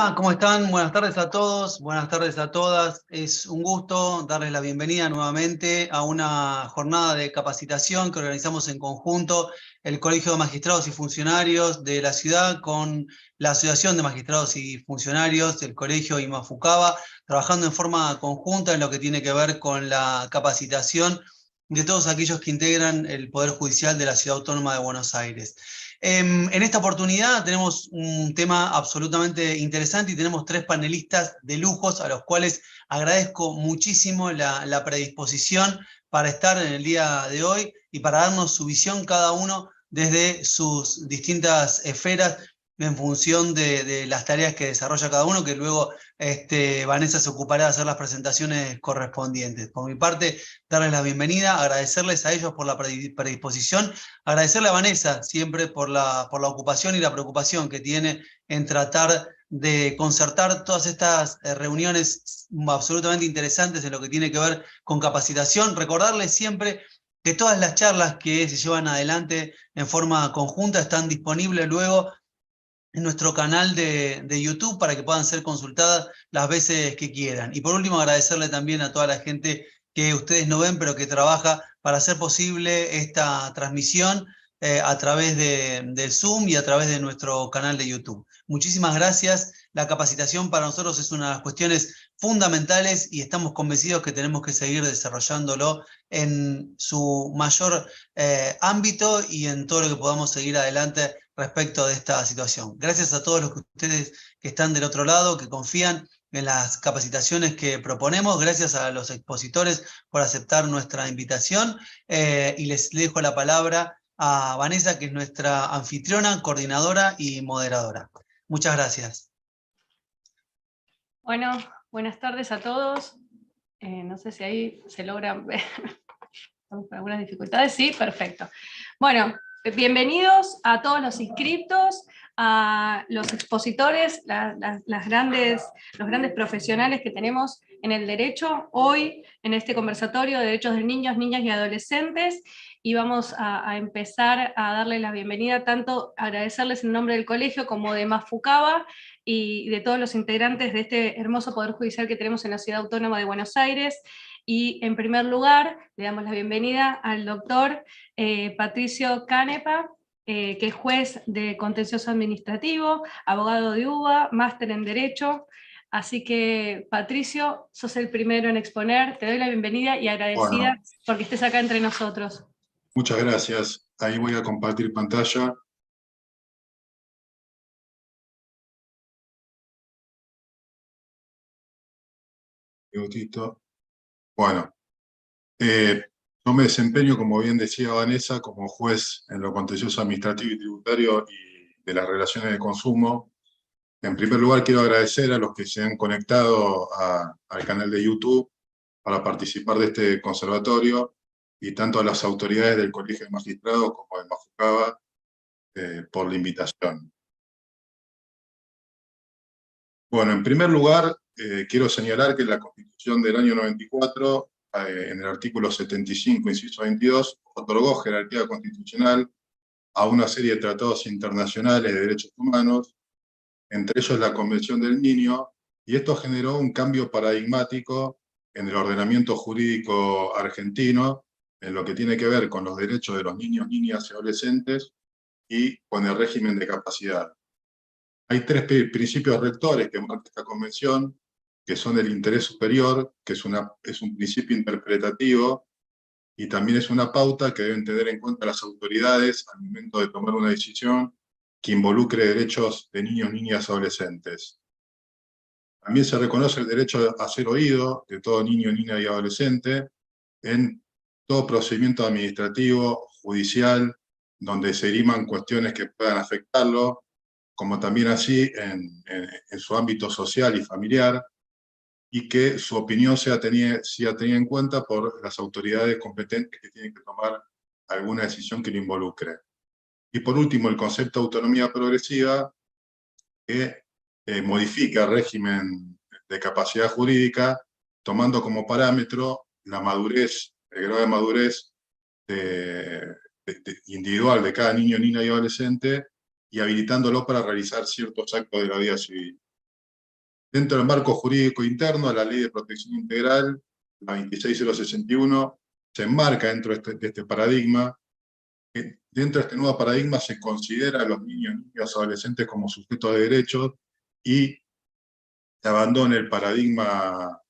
Hola, ¿cómo están? Buenas tardes a todos, buenas tardes a todas. Es un gusto darles la bienvenida nuevamente a una jornada de capacitación que organizamos en conjunto el Colegio de Magistrados y Funcionarios de la ciudad con la Asociación de Magistrados y Funcionarios, el Colegio IMAFUCABA, trabajando en forma conjunta en lo que tiene que ver con la capacitación de todos aquellos que integran el Poder Judicial de la Ciudad Autónoma de Buenos Aires. En esta oportunidad tenemos un tema absolutamente interesante y tenemos tres panelistas de lujos a los cuales agradezco muchísimo la predisposición para estar en el día de hoy y para darnos su visión cada uno desde sus distintas esferas en función de las tareas que desarrolla cada uno, que luego Vanessa se ocupará de hacer las presentaciones correspondientes. Por mi parte, darles la bienvenida, agradecerles a ellos por la predisposición, agradecerle a Vanessa siempre por la ocupación y la preocupación que tiene en tratar de concertar todas estas reuniones absolutamente interesantes en lo que tiene que ver con capacitación. Recordarles siempre que todas las charlas que se llevan adelante en forma conjunta están disponibles luego en nuestro canal de YouTube para que puedan ser consultadas las veces que quieran. Y por último, agradecerle también a toda la gente que ustedes no ven, pero que trabaja para hacer posible esta transmisión a través del Zoom y a través de nuestro canal de YouTube. Muchísimas gracias. La capacitación para nosotros es una de las cuestiones fundamentales y estamos convencidos que tenemos que seguir desarrollándolo en su mayor ámbito y en todo lo que podamos seguir adelante respecto de esta situación. Gracias a todos los que ustedes que están del otro lado, que confían en las capacitaciones que proponemos, gracias a los expositores por aceptar nuestra invitación y les dejo la palabra a Vanessa, que es nuestra anfitriona, coordinadora y moderadora. Muchas gracias. Bueno, buenas tardes a todos. No sé si ahí se logran ver. Estamos con algunas dificultades. Sí, perfecto. Bueno, bienvenidos a todos los inscriptos, a los expositores, los grandes profesionales que tenemos en el derecho hoy en este conversatorio de derechos de niños, niñas y adolescentes. Y vamos a empezar a darle la bienvenida, tanto agradecerles en nombre del colegio como de MAFUCABA y de todos los integrantes de este hermoso Poder Judicial que tenemos en la Ciudad Autónoma de Buenos Aires. Y en primer lugar, le damos la bienvenida al doctor Patricio Canepa, que es juez de contencioso administrativo, abogado de UBA, máster en Derecho. Así que, Patricio, sos el primero en exponer. Te doy la bienvenida y agradecida porque estés acá entre nosotros. Muchas gracias. Ahí voy a compartir pantalla. Un minutito. Bueno, yo me desempeño, como bien decía Vanessa, como juez en lo contencioso administrativo y tributario y de las relaciones de consumo. En primer lugar, quiero agradecer a los que se han conectado al canal de YouTube para participar de este conservatorio, y tanto a las autoridades del Colegio de Magistrados como de MAFUCABA por la invitación. Bueno, en primer lugar, quiero señalar que la Constitución del año 94, en el artículo 75, inciso 22, otorgó jerarquía constitucional a una serie de tratados internacionales de derechos humanos, entre ellos la Convención del Niño, y esto generó un cambio paradigmático en el ordenamiento jurídico argentino, en lo que tiene que ver con los derechos de los niños, niñas y adolescentes, y con el régimen de capacidad. Hay tres principios rectores que marca esta convención, que son el interés superior, que es un principio interpretativo, y también es una pauta que deben tener en cuenta las autoridades al momento de tomar una decisión que involucre derechos de niños, niñas y adolescentes. También se reconoce el derecho a ser oído de todo niño, niña y adolescente en todo procedimiento administrativo, judicial, donde se diriman cuestiones que puedan afectarlo, como también así en su ámbito social y familiar, y que su opinión sea tenida en cuenta por las autoridades competentes que tienen que tomar alguna decisión que lo involucre. Y por último, el concepto de autonomía progresiva, que modifica el régimen de capacidad jurídica, tomando como parámetro la madurez, el grado de madurez individual de cada niño, niña y adolescente, y habilitándolo para realizar ciertos actos de la vida civil. Dentro del marco jurídico interno, la Ley de Protección Integral, la 26061, se enmarca dentro de este paradigma. Dentro de este nuevo paradigma se considera a los niños, niñas, adolescentes como sujetos de derechos y se abandona el paradigma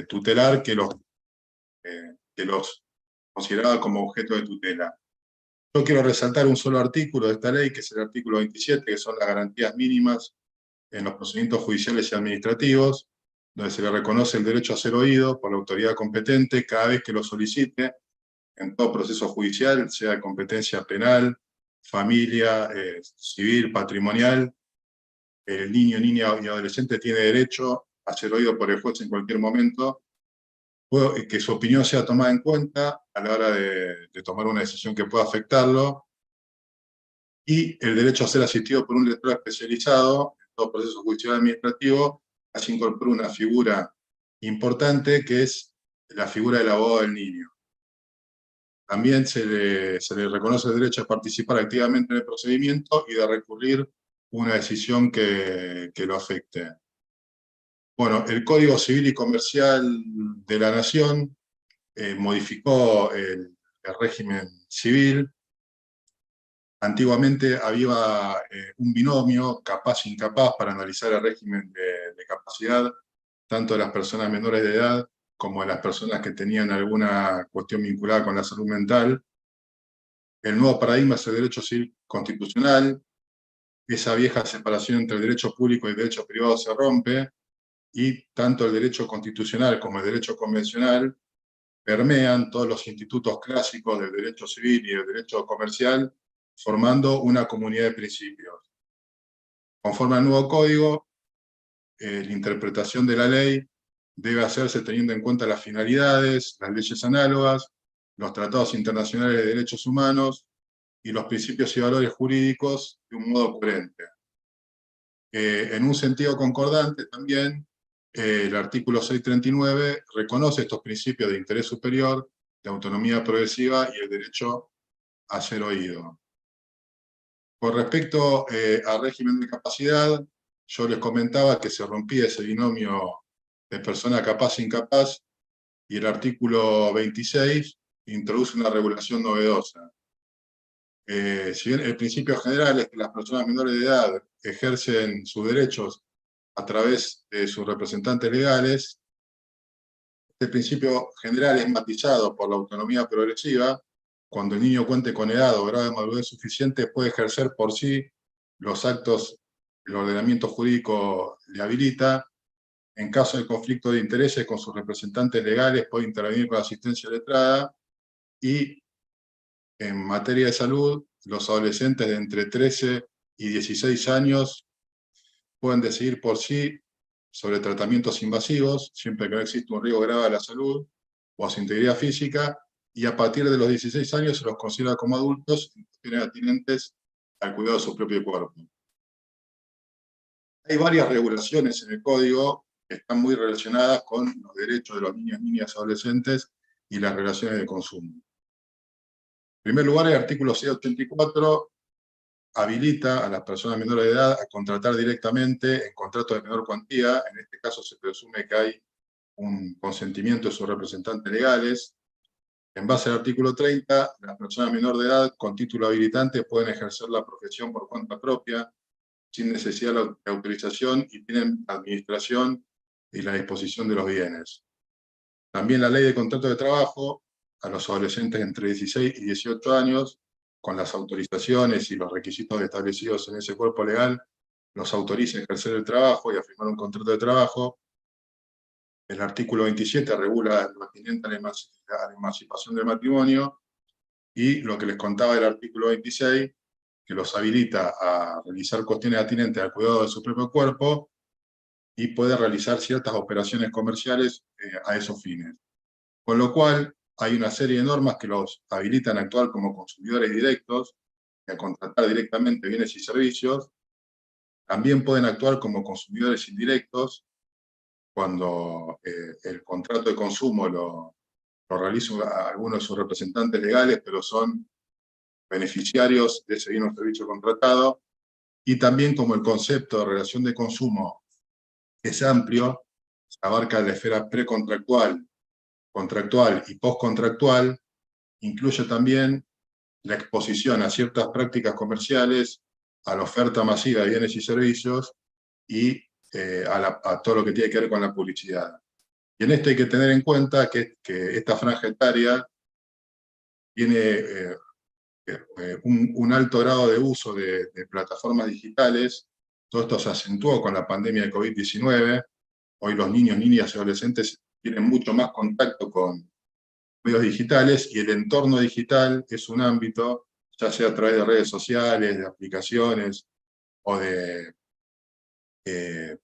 tutelar que los consideraba como objeto de tutela. Yo quiero resaltar un solo artículo de esta ley, que es el artículo 27, que son las garantías mínimas en los procedimientos judiciales y administrativos, donde se le reconoce el derecho a ser oído por la autoridad competente cada vez que lo solicite, en todo proceso judicial, sea de competencia penal, familia, civil, patrimonial. El niño, niña y adolescente tiene derecho a ser oído por el juez en cualquier momento, que su opinión sea tomada en cuenta a la hora de tomar una decisión que pueda afectarlo, y el derecho a ser asistido por un letrado especializado en todo proceso judicial administrativo. Así incorpora una figura importante que es la figura del abogado del niño. También se le reconoce el derecho a participar activamente en el procedimiento y de recurrir una decisión que lo afecte. Bueno, el Código Civil y Comercial de la Nación modificó el régimen civil. Antiguamente había un binomio capaz-incapaz para analizar el régimen de capacidad, tanto de las personas menores de edad como de las personas que tenían alguna cuestión vinculada con la salud mental. El nuevo paradigma es el derecho civil constitucional. Esa vieja separación entre el derecho público y el derecho privado se rompe, y tanto el derecho constitucional como el derecho convencional permean todos los institutos clásicos del derecho civil y del derecho comercial, formando una comunidad de principios. Conforme al nuevo código, la interpretación de la ley debe hacerse teniendo en cuenta las finalidades, las leyes análogas, los tratados internacionales de derechos humanos y los principios y valores jurídicos de un modo coherente. En un sentido concordante también, el artículo 639 reconoce estos principios de interés superior, de autonomía progresiva y el derecho a ser oído. Con respecto al régimen de capacidad, yo les comentaba que se rompía ese binomio de persona capaz-incapaz, y el artículo 26 introduce una regulación novedosa. Si bien el principio general es que las personas menores de edad ejercen sus derechos a través de sus representantes legales, este principio general es matizado por la autonomía progresiva. Cuando el niño cuente con edad o grado de madurez suficiente, puede ejercer por sí los actos que el ordenamiento jurídico le habilita. En caso de conflicto de intereses con sus representantes legales, puede intervenir con asistencia letrada. Y en materia de salud, los adolescentes de entre 13 y 16 años pueden decidir por sí sobre tratamientos invasivos, siempre que no exista un riesgo grave a la salud o a su integridad física, y a partir de los 16 años se los considera como adultos en cuestiones atinentes al cuidado de su propio cuerpo. Hay varias regulaciones en el Código que están muy relacionadas con los derechos de los niños, niñas y adolescentes y las relaciones de consumo. En primer lugar, el artículo 684 habilita a las personas menores de edad a contratar directamente en contratos de menor cuantía. En este caso se presume que hay un consentimiento de sus representantes legales. En base al artículo 30, las personas menores de edad con título habilitante pueden ejercer la profesión por cuenta propia, sin necesidad de autorización, y tienen la administración y la disposición de los bienes. También la ley de contrato de trabajo, a los adolescentes entre 16 y 18 años, con las autorizaciones y los requisitos establecidos en ese cuerpo legal, los autoriza a ejercer el trabajo y a firmar un contrato de trabajo. El artículo 27 regula lo atinente a la emancipación del matrimonio, y lo que les contaba del artículo 26, que los habilita a realizar cuestiones atinentes al cuidado de su propio cuerpo y puede realizar ciertas operaciones comerciales a esos fines. Con lo cual, hay una serie de normas que los habilitan a actuar como consumidores directos y a contratar directamente bienes y servicios. También pueden actuar como consumidores indirectos cuando el contrato de consumo lo realiza alguno de sus representantes legales, pero son beneficiarios de ese bien o servicio contratado. Y también como el concepto de relación de consumo es amplio, abarca la esfera precontractual, contractual y postcontractual, incluye también la exposición a ciertas prácticas comerciales, a la oferta masiva de bienes y servicios y a todo lo que tiene que ver con la publicidad. Y en esto hay que tener en cuenta que esta franja etaria tiene un alto grado de uso de plataformas digitales. Todo esto se acentuó con la pandemia de COVID-19. Hoy los niños, niñas y adolescentes tienen mucho más contacto con medios digitales, y el entorno digital es un ámbito, ya sea a través de redes sociales, de aplicaciones o de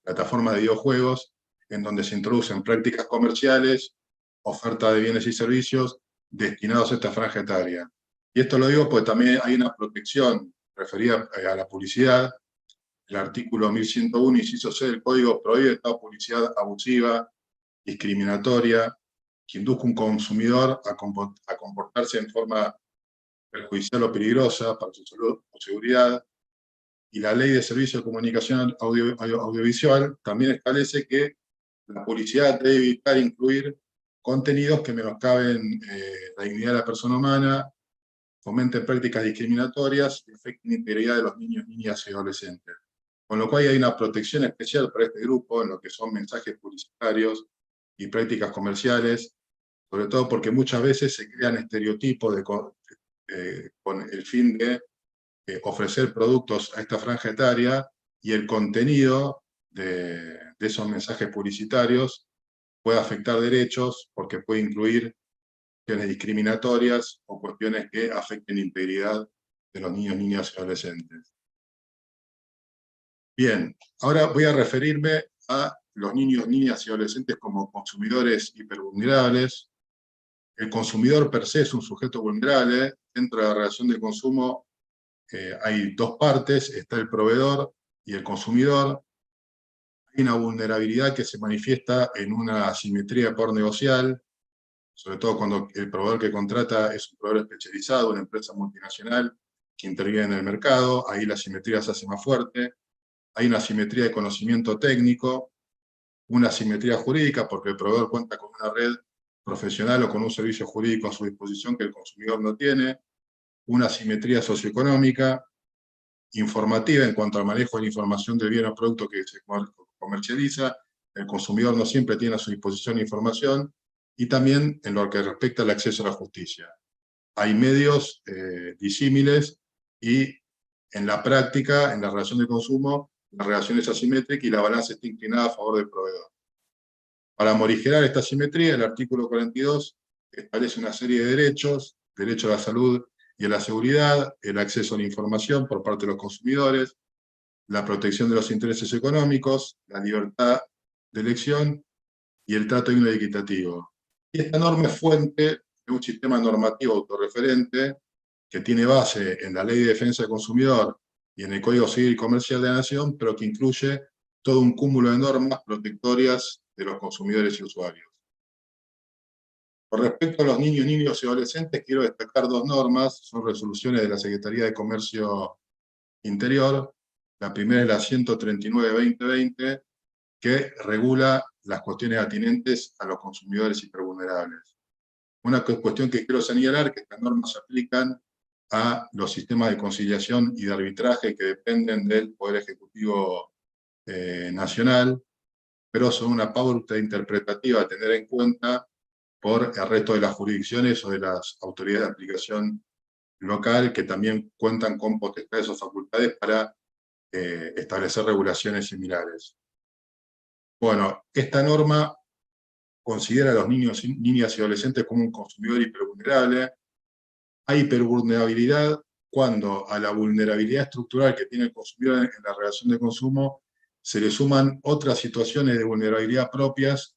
plataformas de videojuegos, en donde se introducen prácticas comerciales, oferta de bienes y servicios destinados a esta franja etaria. Y esto lo digo porque también hay una protección referida a la publicidad. El artículo 1101, inciso C del Código, prohíbe toda publicidad abusiva, discriminatoria, que induzca a un consumidor a comportarse en forma perjudicial o peligrosa para su salud o seguridad. Y la Ley de Servicios de Comunicación Audiovisual también establece que la publicidad debe evitar incluir contenidos que menoscaben la dignidad de la persona humana, fomenten prácticas discriminatorias y afecten la integridad de los niños, niñas y adolescentes. Con lo cual hay una protección especial para este grupo en lo que son mensajes publicitarios y prácticas comerciales, sobre todo porque muchas veces se crean estereotipos con el fin de ofrecer productos a esta franja etaria, y el contenido de esos mensajes publicitarios puede afectar derechos porque puede incluir cuestiones discriminatorias o cuestiones que afecten la integridad de los niños, niñas y adolescentes. Bien, ahora voy a referirme a los niños, niñas y adolescentes como consumidores hipervulnerables. El consumidor per se es un sujeto vulnerable. Dentro de la relación de consumo hay dos partes, está el proveedor y el consumidor. Hay una vulnerabilidad que se manifiesta en una asimetría de poder negocial, sobre todo cuando el proveedor que contrata es un proveedor especializado, una empresa multinacional que interviene en el mercado. Ahí la asimetría se hace más fuerte. Hay una asimetría de conocimiento técnico, una asimetría jurídica, porque el proveedor cuenta con una red profesional o con un servicio jurídico a su disposición que el consumidor no tiene, una asimetría socioeconómica, informativa en cuanto al manejo de la información del bien o producto que se comercializa. El consumidor no siempre tiene a su disposición información, y también en lo que respecta al acceso a la justicia. Hay medios disímiles, y en la práctica, en la relación de consumo, la relación es asimétrica y la balanza está inclinada a favor del proveedor. Para morigerar esta asimetría, el artículo 42 establece una serie de derechos: derecho a la salud y a la seguridad, el acceso a la información por parte de los consumidores, la protección de los intereses económicos, la libertad de elección y el trato digno y equitativo. Y esta norma es fuente de un sistema normativo autorreferente que tiene base en la Ley de Defensa del Consumidor y en el Código Civil y Comercial de la Nación, pero que incluye todo un cúmulo de normas protectorias de los consumidores y usuarios. Con respecto a los niños, niñas y adolescentes, quiero destacar dos normas, son resoluciones de la Secretaría de Comercio Interior. La primera es la 139/2020, que regula las cuestiones atinentes a los consumidores hipervulnerables. Una cuestión que quiero señalar, que estas normas se aplican a los sistemas de conciliación y de arbitraje que dependen del Poder Ejecutivo Nacional, pero son una pauta interpretativa a tener en cuenta por el resto de las jurisdicciones o de las autoridades de aplicación local, que también cuentan con potestades o facultades para establecer regulaciones similares. Bueno, esta norma considera a los niños, niñas y adolescentes como un consumidor hipervulnerable. Hay hipervulnerabilidad cuando a la vulnerabilidad estructural que tiene el consumidor en la relación de consumo se le suman otras situaciones de vulnerabilidad propias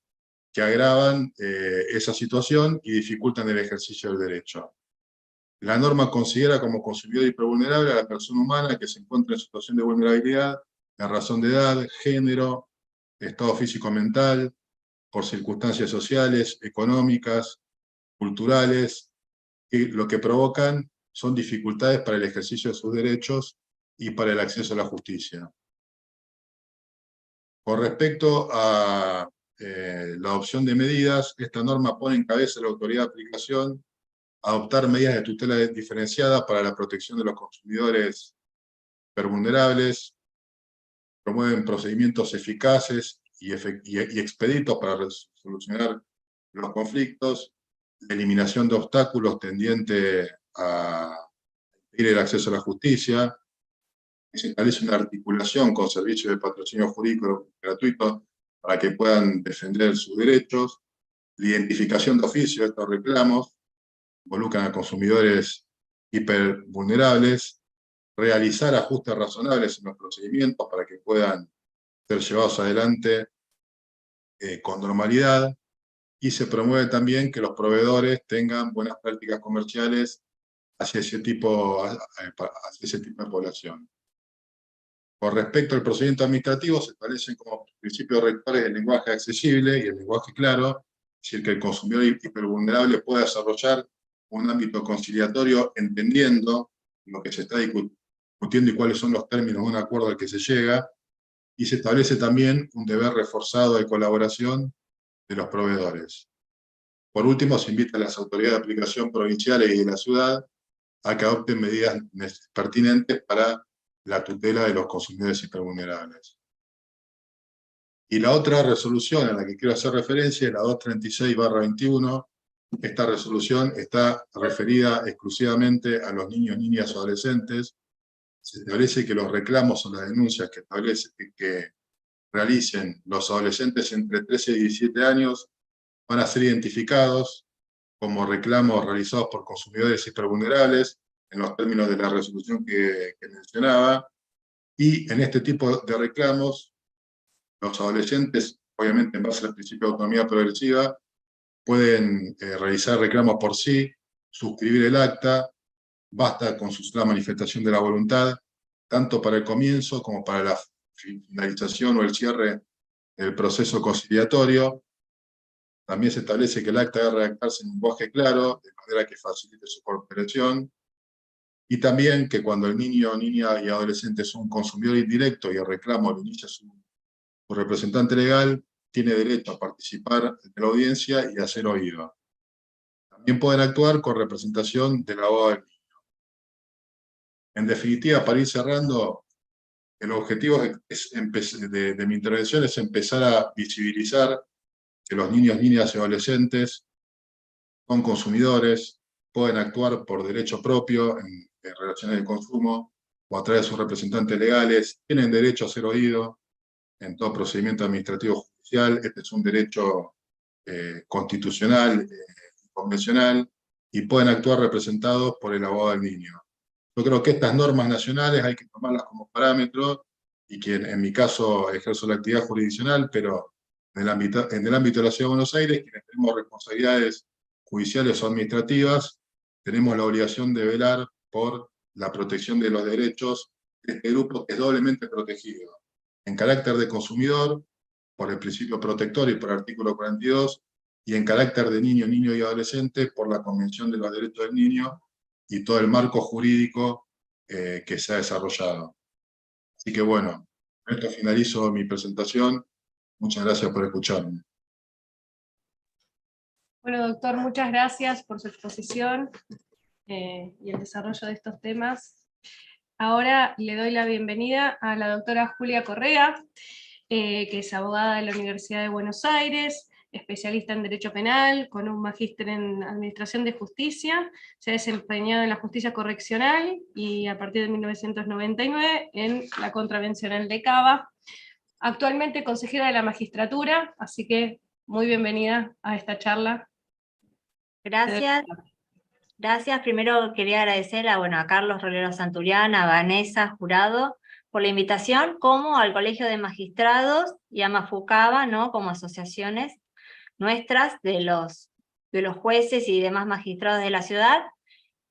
que agravan esa situación y dificultan el ejercicio del derecho. La norma considera como consumidor hipervulnerable a la persona humana que se encuentra en situación de vulnerabilidad en razón de edad, género, estado físico-mental, por circunstancias sociales, económicas, culturales, y lo que provocan son dificultades para el ejercicio de sus derechos y para el acceso a la justicia. Con respecto a la adopción de medidas, esta norma pone en cabeza a la autoridad de aplicación adoptar medidas de tutela diferenciada para la protección de los consumidores hipervulnerables, promueven procedimientos eficaces y expeditos para solucionar los conflictos, la eliminación de obstáculos tendiente a impedir el acceso a la justicia, se establece una articulación con servicios de patrocinio jurídico gratuito para que puedan defender sus derechos, la identificación de oficio de estos reclamos, involucran a consumidores hipervulnerables, realizar ajustes razonables en los procedimientos para que puedan ser llevados adelante con normalidad, y se promueve también que los proveedores tengan buenas prácticas comerciales hacia ese tipo de población. Con respecto al procedimiento administrativo, se establecen como principios rectores el lenguaje accesible y el lenguaje claro, es decir, que el consumidor hipervulnerable pueda desarrollar un ámbito conciliatorio entendiendo lo que se está discutiendo y cuáles son los términos de un acuerdo al que se llega, y se establece también un deber reforzado de colaboración de los proveedores. Por último, se invita a las autoridades de aplicación provinciales y de la ciudad a que adopten medidas pertinentes para la tutela de los consumidores hipervulnerables. Y la otra resolución a la que quiero hacer referencia es la 236/21. Esta resolución está referida exclusivamente a los niños, niñas o adolescentes. Se establece que los reclamos o las denuncias que realicen los adolescentes entre 13 y 17 años van a ser identificados como reclamos realizados por consumidores hipervulnerables, en los términos de la resolución que mencionaba, y en este tipo de reclamos, los adolescentes, obviamente en base al principio de autonomía progresiva, pueden realizar reclamos por sí, suscribir el acta, basta con la manifestación de la voluntad, tanto para el comienzo como para la finalización o el cierre del proceso conciliatorio. También se establece que el acta debe redactarse en lenguaje claro, de manera que facilite su cooperación, y también que cuando el niño, niña y adolescente es un consumidor indirecto y el reclamo lo inicia su representante legal, tiene derecho a participar de la audiencia y a ser oído. También pueden actuar con representación del abogado del niño. En definitiva, para ir cerrando, el objetivo de mi intervención es empezar a visibilizar que los niños, niñas y adolescentes son consumidores, pueden actuar por derecho propio en relaciones de consumo o a través de sus representantes legales, tienen derecho a ser oídos en todo procedimiento administrativo judicial. Este es un derecho constitucional y convencional, y pueden actuar representados por el abogado del niño. Yo creo que estas normas nacionales hay que tomarlas como parámetro, y que en mi caso ejerzo la actividad jurisdiccional, pero en el ámbito de la Ciudad de Buenos Aires, quienes tenemos responsabilidades judiciales o administrativas, tenemos la obligación de velar por la protección de los derechos de este grupo, que es doblemente protegido, en carácter de consumidor, por el principio protector y por el artículo 42, y en carácter de niño, niño y adolescente, por la Convención de los Derechos del Niño y todo el marco jurídico que se ha desarrollado. Así que bueno, con esto finalizo mi presentación. Muchas gracias por escucharme. Bueno, doctor, muchas gracias por su exposición y el desarrollo de estos temas. Ahora le doy la bienvenida a la doctora Julia Correa, que es abogada de la Universidad de Buenos Aires, especialista en Derecho Penal, con un magíster en Administración de Justicia. Se ha desempeñado en la Justicia Correccional y a partir de 1999 en la Contravencional de Cava. Actualmente consejera de la Magistratura, así que muy bienvenida a esta charla. Gracias. Gracias. Primero quería agradecer a Carlos Rolero Santurián, a Vanessa Jurado, por la invitación, como al Colegio de Magistrados y a Mafucaba, ¿no?, como asociaciones nuestras de los jueces y demás magistrados de la ciudad.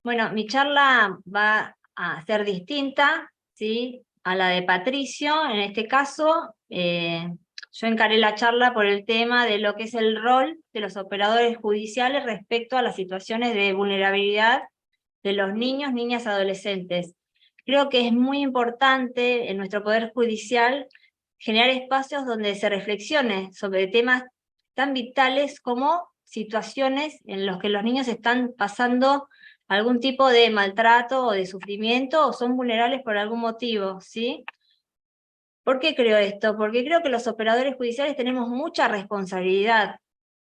Bueno, mi charla va a ser distinta, ¿sí?, a la de Patricio. En este caso, yo encaré la charla por el tema de lo que es el rol de los operadores judiciales respecto a las situaciones de vulnerabilidad de los niños, niñas, adolescentes. Creo que es muy importante en nuestro Poder Judicial generar espacios donde se reflexione sobre temas tan vitales como situaciones en las que los niños están pasando algún tipo de maltrato o de sufrimiento o son vulnerables por algún motivo, ¿sí? ¿Por qué creo esto? Porque creo que los operadores judiciales tenemos mucha responsabilidad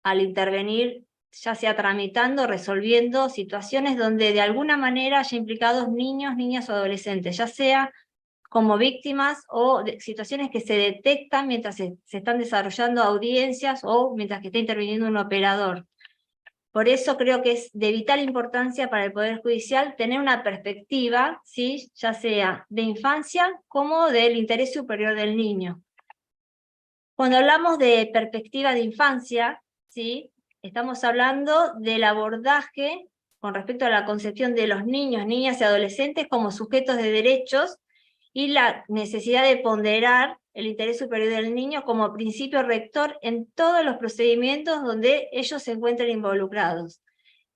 al intervenir, ya sea tramitando, resolviendo situaciones donde de alguna manera haya implicados niños, niñas o adolescentes, ya sea como víctimas o situaciones que se detectan mientras se están desarrollando audiencias o mientras que está interviniendo un operador. Por eso creo que es de vital importancia para el Poder Judicial tener una perspectiva, ¿sí? Ya sea de infancia como del interés superior del niño. Cuando hablamos de perspectiva de infancia, ¿sí? Estamos hablando del abordaje con respecto a la concepción de los niños, niñas y adolescentes como sujetos de derechos y la necesidad de ponderar el interés superior del niño como principio rector en todos los procedimientos donde ellos se encuentren involucrados.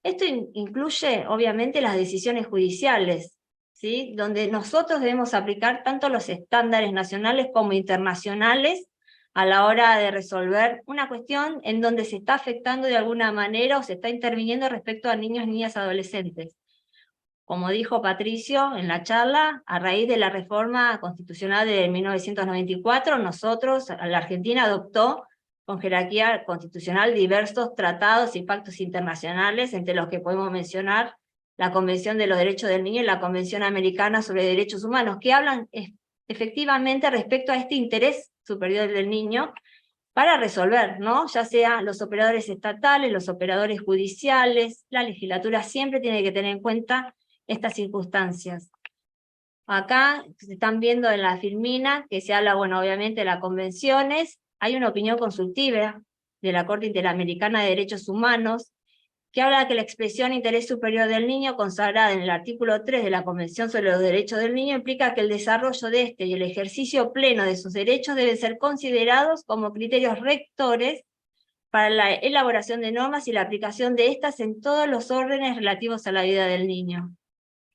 Esto incluye, obviamente, las decisiones judiciales, ¿sí? Donde nosotros debemos aplicar tanto los estándares nacionales como internacionales a la hora de resolver una cuestión en donde se está afectando de alguna manera o se está interviniendo respecto a niños, niñas, adolescentes. Como dijo Patricio en la charla, a raíz de la reforma constitucional de 1994, nosotros, la Argentina adoptó con jerarquía constitucional diversos tratados y pactos internacionales, entre los que podemos mencionar la Convención de los Derechos del Niño y la Convención Americana sobre Derechos Humanos, que hablan efectivamente respecto a este interés superior del niño para resolver, ¿no? Ya sea los operadores estatales, los operadores judiciales, la legislatura siempre tiene que tener en cuenta estas circunstancias. Acá se están viendo en la Firmina, que se habla, bueno, obviamente de las convenciones, hay una opinión consultiva de la Corte Interamericana de Derechos Humanos, que habla que la expresión interés superior del niño, consagrada en el artículo 3 de la Convención sobre los Derechos del Niño, implica que el desarrollo de este y el ejercicio pleno de sus derechos deben ser considerados como criterios rectores para la elaboración de normas y la aplicación de estas en todos los órdenes relativos a la vida del niño.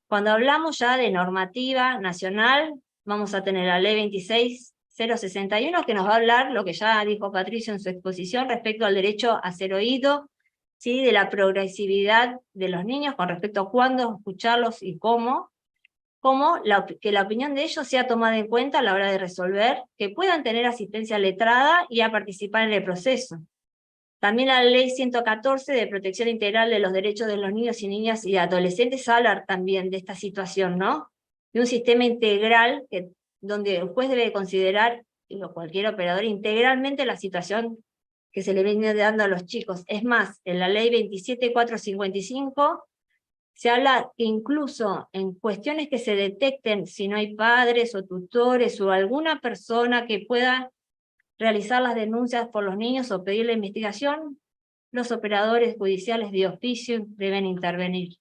Cuando hablamos ya de normativa nacional, vamos a tener la Ley 26.061, que nos va a hablar lo que ya dijo Patricio en su exposición respecto al derecho a ser oído, ¿sí? De la progresividad de los niños con respecto a cuándo escucharlos y cómo, que la opinión de ellos sea tomada en cuenta a la hora de resolver, que puedan tener asistencia letrada y a participar en el proceso. También la Ley 114 de Protección Integral de los Derechos de los Niños y Niñas y Adolescentes habla también de esta situación, ¿no? De un sistema integral donde el juez debe considerar, o cualquier operador, integralmente la situación que se le viene dando a los chicos. Es más, en la Ley 27.455 se habla que incluso en cuestiones que se detecten, si no hay padres o tutores o alguna persona que pueda realizar las denuncias por los niños o pedir la investigación, los operadores judiciales de oficio deben intervenir.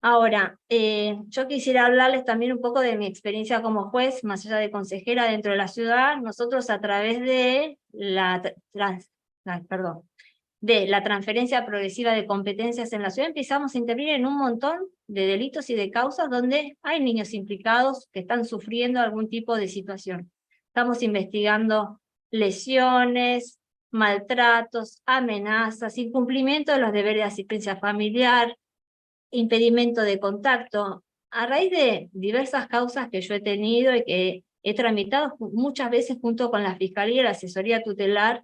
Ahora, yo quisiera hablarles también un poco de mi experiencia como juez, más allá de consejera dentro de la ciudad. Nosotros a través de la transferencia progresiva de competencias en la ciudad empezamos a intervenir en un montón de delitos y de causas donde hay niños implicados que están sufriendo algún tipo de situación. Estamos investigando lesiones, maltratos, amenazas, incumplimiento de los deberes de asistencia familiar, impedimento de contacto. A raíz de diversas causas que yo he tenido y que he tramitado muchas veces junto con la Fiscalía y la Asesoría Tutelar,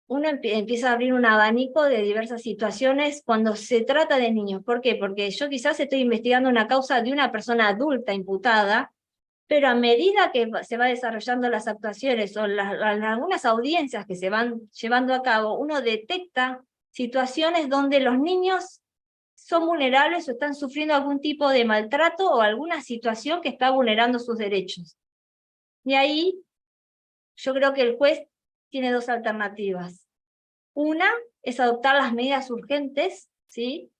uno empieza a abrir un abanico de diversas situaciones cuando se trata de niños. ¿Por qué? Porque yo quizás estoy investigando una causa de una persona adulta imputada, pero a medida que se va desarrollando las actuaciones o algunas audiencias que se van llevando a cabo, uno detecta situaciones donde los niños son vulnerables o están sufriendo algún tipo de maltrato o alguna situación que está vulnerando sus derechos. Y ahí yo creo que el juez tiene dos alternativas. Una es adoptar las medidas urgentes, ¿sí?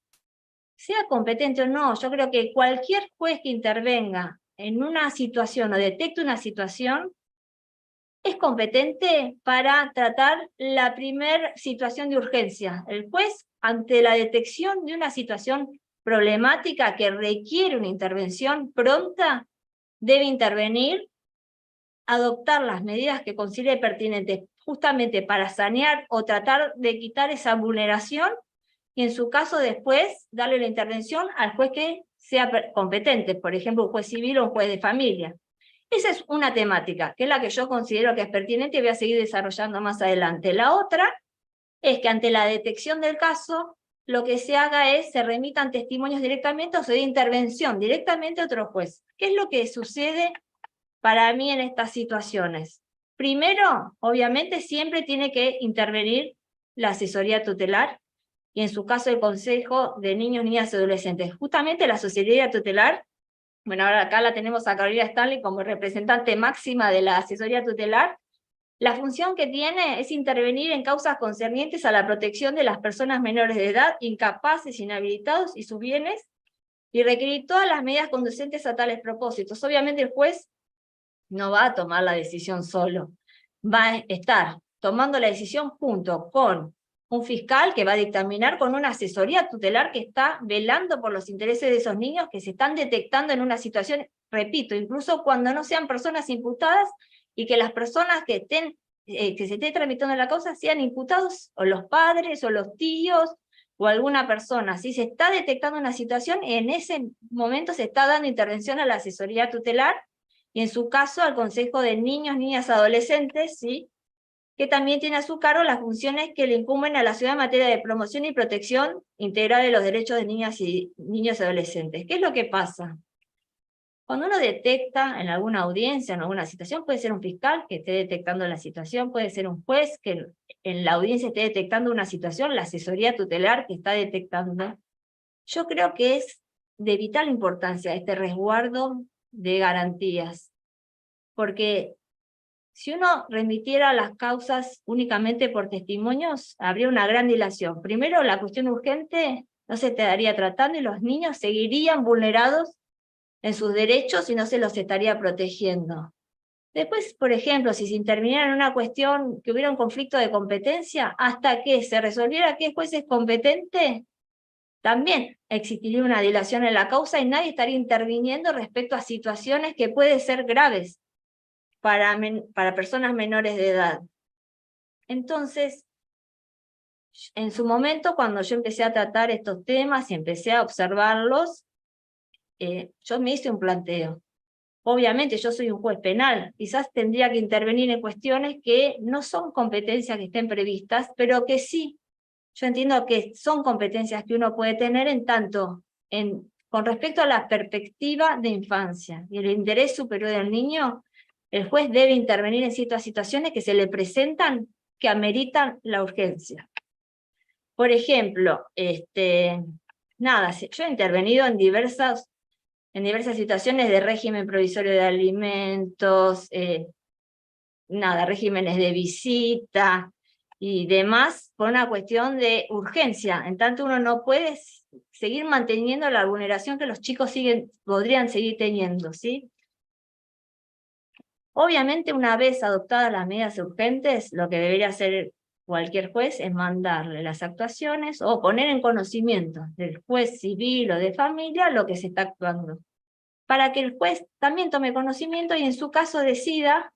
Sea competente o no, yo creo que cualquier juez que intervenga en una situación o detecte una situación es competente para tratar la primera situación de urgencia. El juez, ante la detección de una situación problemática que requiere una intervención pronta, debe intervenir adoptar las medidas que considere pertinentes justamente para sanear o tratar de quitar esa vulneración, y en su caso después darle la intervención al juez que sea competente, por ejemplo un juez civil o un juez de familia. Esa es una temática, que es la que yo considero que es pertinente y voy a seguir desarrollando más adelante. La otra es que ante la detección del caso, lo que se haga es, se remitan testimonios directamente o se dé intervención directamente a otro juez. ¿Qué es lo que sucede para mí en estas situaciones? Primero, obviamente, siempre tiene que intervenir la asesoría tutelar, y en su caso el Consejo de Niños, Niñas y Adolescentes. Justamente la asesoría tutelar, bueno, ahora acá la tenemos a Carolina Stanley como representante máxima de la asesoría tutelar. La función que tiene es intervenir en causas concernientes a la protección de las personas menores de edad, incapaces, inhabilitados y sus bienes, y requerir todas las medidas conducentes a tales propósitos. Obviamente el juez no va a tomar la decisión solo, va a estar tomando la decisión junto con un fiscal que va a dictaminar, con una asesoría tutelar que está velando por los intereses de esos niños que se están detectando en una situación, repito, incluso cuando no sean personas imputadas, y que las personas que se esté tramitando la causa sean imputados, o los padres, o los tíos, o alguna persona. Si se está detectando una situación, en ese momento se está dando intervención a la asesoría tutelar, y en su caso al Consejo de Niños, Niñas, Adolescentes, ¿sí?, que también tiene a su cargo las funciones que le incumben a la ciudad en materia de promoción y protección integral de los derechos de niñas y niños y adolescentes. ¿Qué es lo que pasa? Cuando uno detecta en alguna audiencia, en alguna situación, puede ser un fiscal que esté detectando la situación, puede ser un juez que en la audiencia esté detectando una situación, la asesoría tutelar que está detectando. Yo creo que es de vital importancia este resguardo de garantías, porque si uno remitiera las causas únicamente por testimonios, habría una gran dilación. Primero, la cuestión urgente no se estaría tratando y los niños seguirían vulnerados en sus derechos y no se los estaría protegiendo. Después, por ejemplo, si se interviniera en una cuestión que hubiera un conflicto de competencia, hasta que se resolviera qué juez es competente, también existiría una dilación en la causa y nadie estaría interviniendo respecto a situaciones que pueden ser graves para personas menores de edad. Entonces, en su momento, cuando yo empecé a tratar estos temas y empecé a observarlos, yo me hice un planteo. Obviamente yo soy un juez penal, quizás tendría que intervenir en cuestiones que no son competencias que estén previstas, pero que sí, yo entiendo que son competencias que uno puede tener en tanto con respecto a la perspectiva de infancia y el interés superior del niño. El juez debe intervenir en ciertas situaciones que se le presentan que ameritan la urgencia. Por ejemplo, yo he intervenido en diversas situaciones de régimen provisorio de alimentos, regímenes de visita y demás, por una cuestión de urgencia. En tanto uno no puede seguir manteniendo la vulneración que los chicos podrían seguir teniendo, ¿sí? Obviamente, una vez adoptadas las medidas urgentes, lo que debería hacer cualquier juez es mandarle las actuaciones o poner en conocimiento del juez civil o de familia lo que se está actuando, para que el juez también tome conocimiento y en su caso decida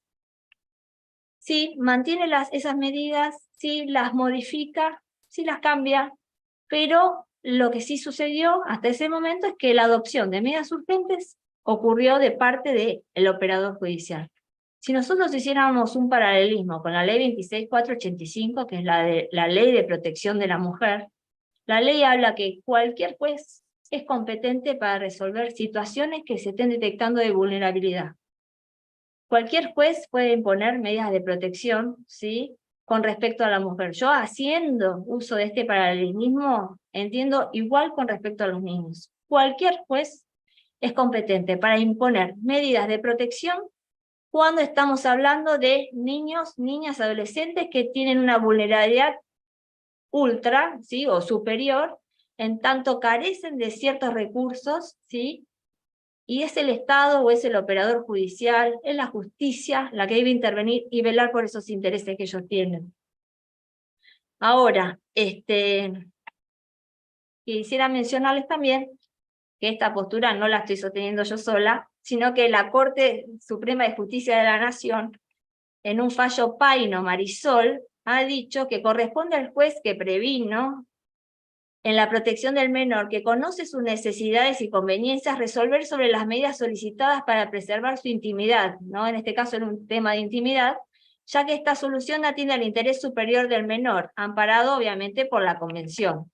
si mantiene esas medidas, si las modifica, si las cambia. Pero lo que sí sucedió hasta ese momento es que la adopción de medidas urgentes ocurrió de parte del operador judicial. Si nosotros hiciéramos un paralelismo con la ley 26.485, que es la ley de protección de la mujer, la ley habla que cualquier juez es competente para resolver situaciones que se estén detectando de vulnerabilidad. Cualquier juez puede imponer medidas de protección, ¿sí?, con respecto a la mujer. Yo, haciendo uso de este paralelismo, entiendo igual con respecto a los niños. Cualquier juez es competente para imponer medidas de protección cuando estamos hablando de niños, niñas, adolescentes que tienen una vulnerabilidad ultra, ¿sí?, o superior, en tanto carecen de ciertos recursos, ¿sí?, y es el Estado o es el operador judicial, es la justicia la que debe intervenir y velar por esos intereses que ellos tienen. Ahora, quisiera mencionarles también que esta postura no la estoy sosteniendo yo sola, sino que la Corte Suprema de Justicia de la Nación, en un fallo Paino Marisol, ha dicho que corresponde al juez que previno en la protección del menor, que conoce sus necesidades y conveniencias, resolver sobre las medidas solicitadas para preservar su intimidad, ¿no? En este caso era un tema de intimidad, ya que esta solución atiende al interés superior del menor, amparado obviamente por la Convención.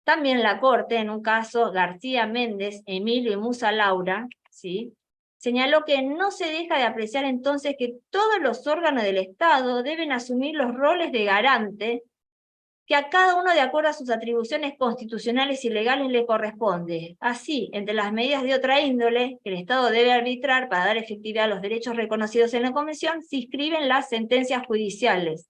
También la Corte, en un caso García Méndez, Emilio y Musa Laura, ¿sí?, señaló que no se deja de apreciar entonces que todos los órganos del Estado deben asumir los roles de garante que a cada uno de acuerdo a sus atribuciones constitucionales y legales le corresponde. Así, entre las medidas de otra índole que el Estado debe arbitrar para dar efectividad a los derechos reconocidos en la Convención, se inscriben las sentencias judiciales.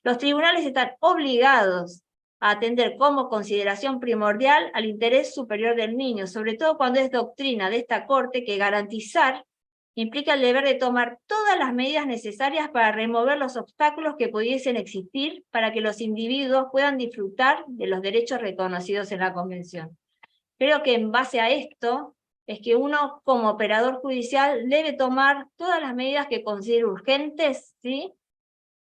Los tribunales están obligados a atender como consideración primordial al interés superior del niño, sobre todo cuando es doctrina de esta Corte que garantizar implica el deber de tomar todas las medidas necesarias para remover los obstáculos que pudiesen existir para que los individuos puedan disfrutar de los derechos reconocidos en la Convención. Creo que en base a esto es que uno como operador judicial debe tomar todas las medidas que considere urgentes, ¿sí?,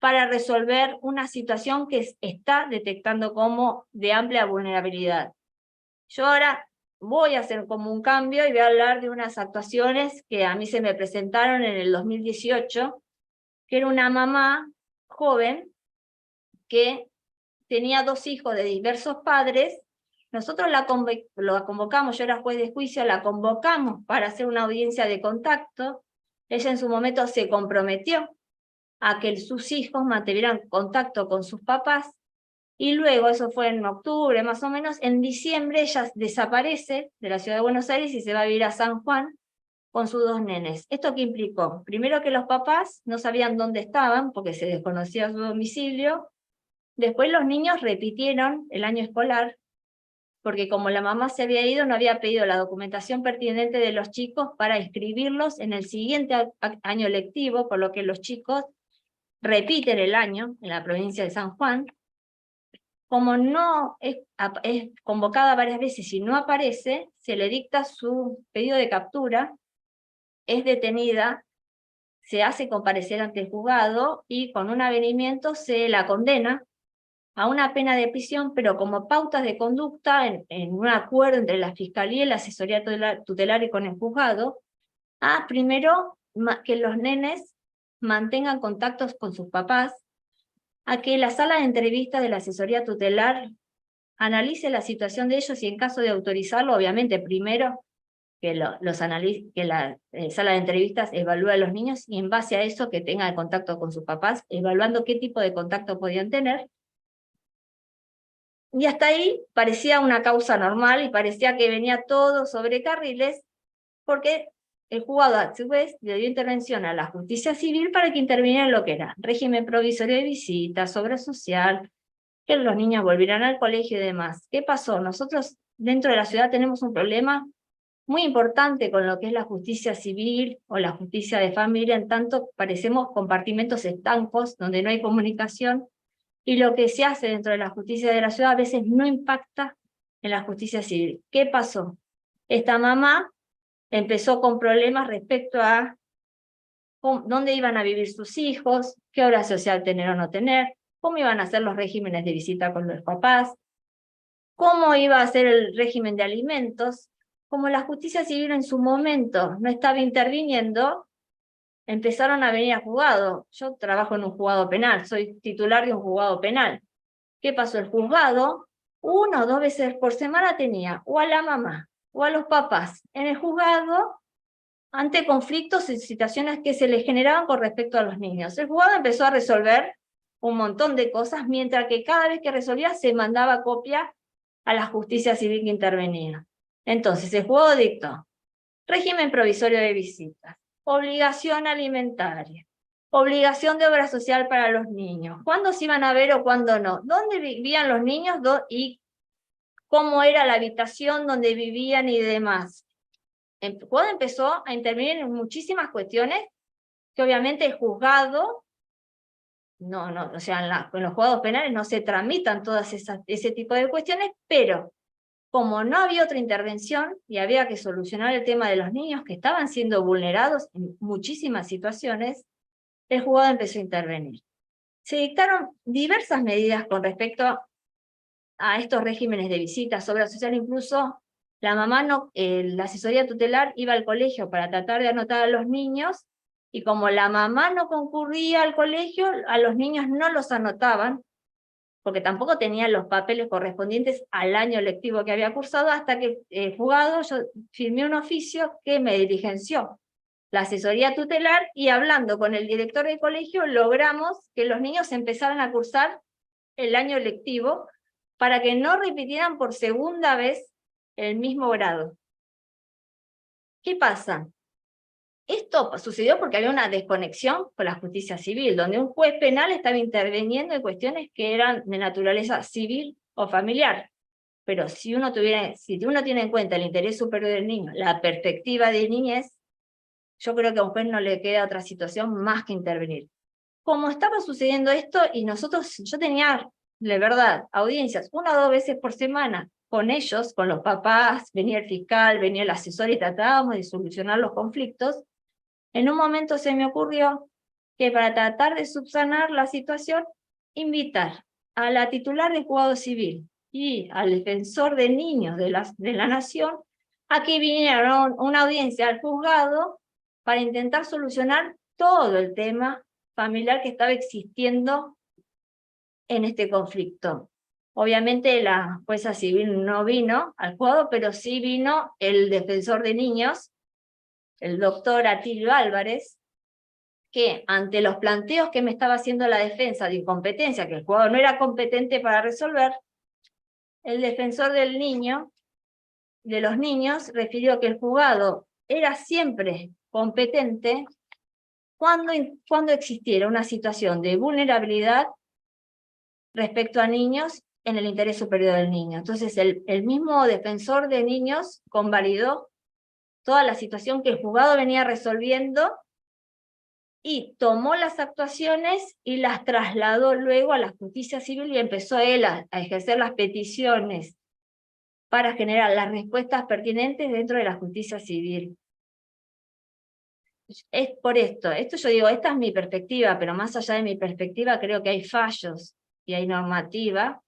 para resolver una situación que está detectando como de amplia vulnerabilidad. Yo ahora voy a hacer como un cambio y voy a hablar de unas actuaciones que a mí se me presentaron en el 2018, que era una mamá joven que tenía 2 hijos de diversos padres. Nosotros la convocamos, yo era juez de juicio, la convocamos para hacer una audiencia de contacto. Ella en su momento se comprometió a que sus hijos mantuvieran contacto con sus papás, y luego, eso fue en octubre más o menos, en diciembre ella desaparece de la ciudad de Buenos Aires y se va a vivir a San Juan con sus 2 nenes. ¿Esto qué implicó? Primero que los papás no sabían dónde estaban, porque se desconocía su domicilio. Después los niños repitieron el año escolar, porque como la mamá se había ido, no había pedido la documentación pertinente de los chicos para inscribirlos en el siguiente año lectivo, por lo que los chicos repiten el año en la provincia de San Juan. Como no es convocada varias veces y no aparece, se le dicta su pedido de captura, es detenida, se hace comparecer ante el juzgado y con un avenimiento se la condena a una pena de prisión, pero como pautas de conducta, en un acuerdo entre la Fiscalía y la Asesoría Tutelar y con el juzgado, primero que los nenes mantengan contactos con sus papás, a que la sala de entrevistas de la asesoría tutelar analice la situación de ellos y en caso de autorizarlo, obviamente primero que la sala de entrevistas evalúe a los niños y en base a eso que tengan contacto con sus papás, evaluando qué tipo de contacto podían tener. Y hasta ahí parecía una causa normal y parecía que venía todo sobre carriles, porque el juzgado a su vez le dio intervención a la justicia civil para que interviniera en lo que era régimen provisorio de visitas, obra social, que los niños volvieran al colegio y demás. ¿Qué pasó? Nosotros dentro de la ciudad tenemos un problema muy importante con lo que es la justicia civil o la justicia de familia, en tanto parecemos compartimentos estancos donde no hay comunicación, y lo que se hace dentro de la justicia de la ciudad a veces no impacta en la justicia civil. ¿Qué pasó? Esta mamá empezó con problemas respecto a dónde iban a vivir sus hijos, qué obra social tener o no tener, cómo iban a ser los regímenes de visita con los papás, cómo iba a ser el régimen de alimentos. Como la justicia civil en su momento no estaba interviniendo, empezaron a venir a juzgado. Yo trabajo en un juzgado penal, soy titular de un juzgado penal. ¿Qué pasó? El juzgado, 1 o 2 veces por semana tenía o a la mamá o a los papás en el juzgado ante conflictos y situaciones que se les generaban con respecto a los niños. El juzgado empezó a resolver un montón de cosas, mientras que cada vez que resolvía se mandaba copia a la justicia civil que intervenía. Entonces el juzgado dictó régimen provisorio de visitas, obligación alimentaria, obligación de obra social para los niños, cuándo se iban a ver o cuándo no, dónde vivían los niños y cómo era la habitación donde vivían y demás. El juzgado empezó a intervenir en muchísimas cuestiones que obviamente el juzgado, o sea, en los juzgados penales no se tramitan todas ese tipo de cuestiones, pero como no había otra intervención y había que solucionar el tema de los niños que estaban siendo vulnerados en muchísimas situaciones, el juzgado empezó a intervenir. Se dictaron diversas medidas con respecto a estos regímenes de visitas, obra social, incluso la mamá la asesoría tutelar iba al colegio para tratar de anotar a los niños, y como la mamá no concurría al colegio, a los niños no los anotaban, porque tampoco tenían los papeles correspondientes al año lectivo que había cursado, hasta que el juzgado, yo firmé un oficio que me diligenció la asesoría tutelar, y hablando con el director del colegio, logramos que los niños empezaran a cursar el año lectivo, para que no repitieran por segunda vez el mismo grado. ¿Qué pasa? Esto sucedió porque había una desconexión con la justicia civil, donde un juez penal estaba interviniendo en cuestiones que eran de naturaleza civil o familiar. Pero si uno tiene en cuenta el interés superior del niño, la perspectiva de niñez, yo creo que a un juez no le queda otra situación más que intervenir. Como estaba sucediendo esto, y yo tenía, de verdad, audiencias 1 o 2 veces por semana con ellos, con los papás, venía el fiscal, venía el asesor y tratábamos de solucionar los conflictos. En un momento se me ocurrió que para tratar de subsanar la situación, invitar a la titular del juzgado civil y al defensor de niños de la nación a que vinieran a una audiencia al juzgado para intentar solucionar todo el tema familiar que estaba existiendo en este conflicto. Obviamente la jueza civil no vino al juzgado, pero sí vino el defensor de niños, el doctor Atilio Álvarez, que ante los planteos que me estaba haciendo la defensa de incompetencia, que el juzgado no era competente para resolver, el defensor del niño, de los niños, refirió que el juzgado era siempre competente cuando existiera una situación de vulnerabilidad respecto a niños en el interés superior del niño. Entonces el mismo defensor de niños convalidó toda la situación que el juzgado venía resolviendo y tomó las actuaciones y las trasladó luego a la justicia civil, y empezó él a ejercer las peticiones para generar las respuestas pertinentes dentro de la justicia civil. Es por esto yo digo, esta es mi perspectiva, pero más allá de mi perspectiva creo que hay fallos y hay normativa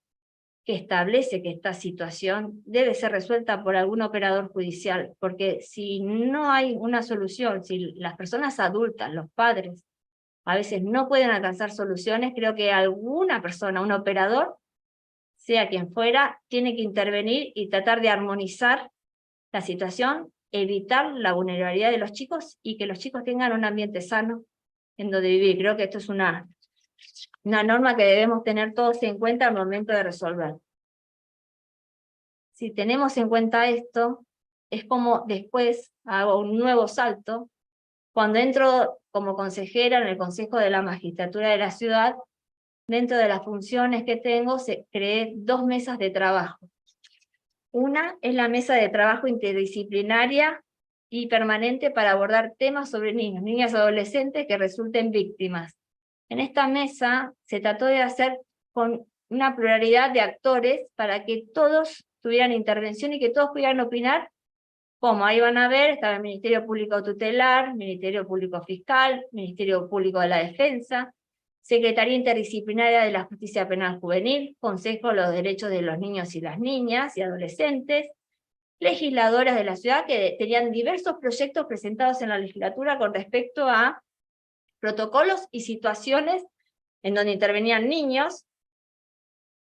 que establece que esta situación debe ser resuelta por algún operador judicial, porque si no hay una solución, si las personas adultas, los padres, a veces no pueden alcanzar soluciones, creo que alguna persona, un operador, sea quien fuera, tiene que intervenir y tratar de armonizar la situación, evitar la vulnerabilidad de los chicos y que los chicos tengan un ambiente sano en donde vivir. Creo que esto es una norma que debemos tener todos en cuenta al momento de resolver. Si tenemos en cuenta esto, es como después hago un nuevo salto. Cuando entro como consejera en el Consejo de la Magistratura de la Ciudad, dentro de las funciones que tengo, creé 2 mesas de trabajo. Una es la mesa de trabajo interdisciplinaria y permanente para abordar temas sobre niños, niñas y adolescentes que resulten víctimas. En esta mesa se trató de hacer con una pluralidad de actores para que todos tuvieran intervención y que todos pudieran opinar. Como ahí van a ver, estaba el Ministerio Público Tutelar, Ministerio Público Fiscal, Ministerio Público de la Defensa, Secretaría Interdisciplinaria de la Justicia Penal Juvenil, Consejo de los Derechos de los Niños y las Niñas y Adolescentes, legisladoras de la ciudad que tenían diversos proyectos presentados en la legislatura con respecto a protocolos y situaciones en donde intervenían niños.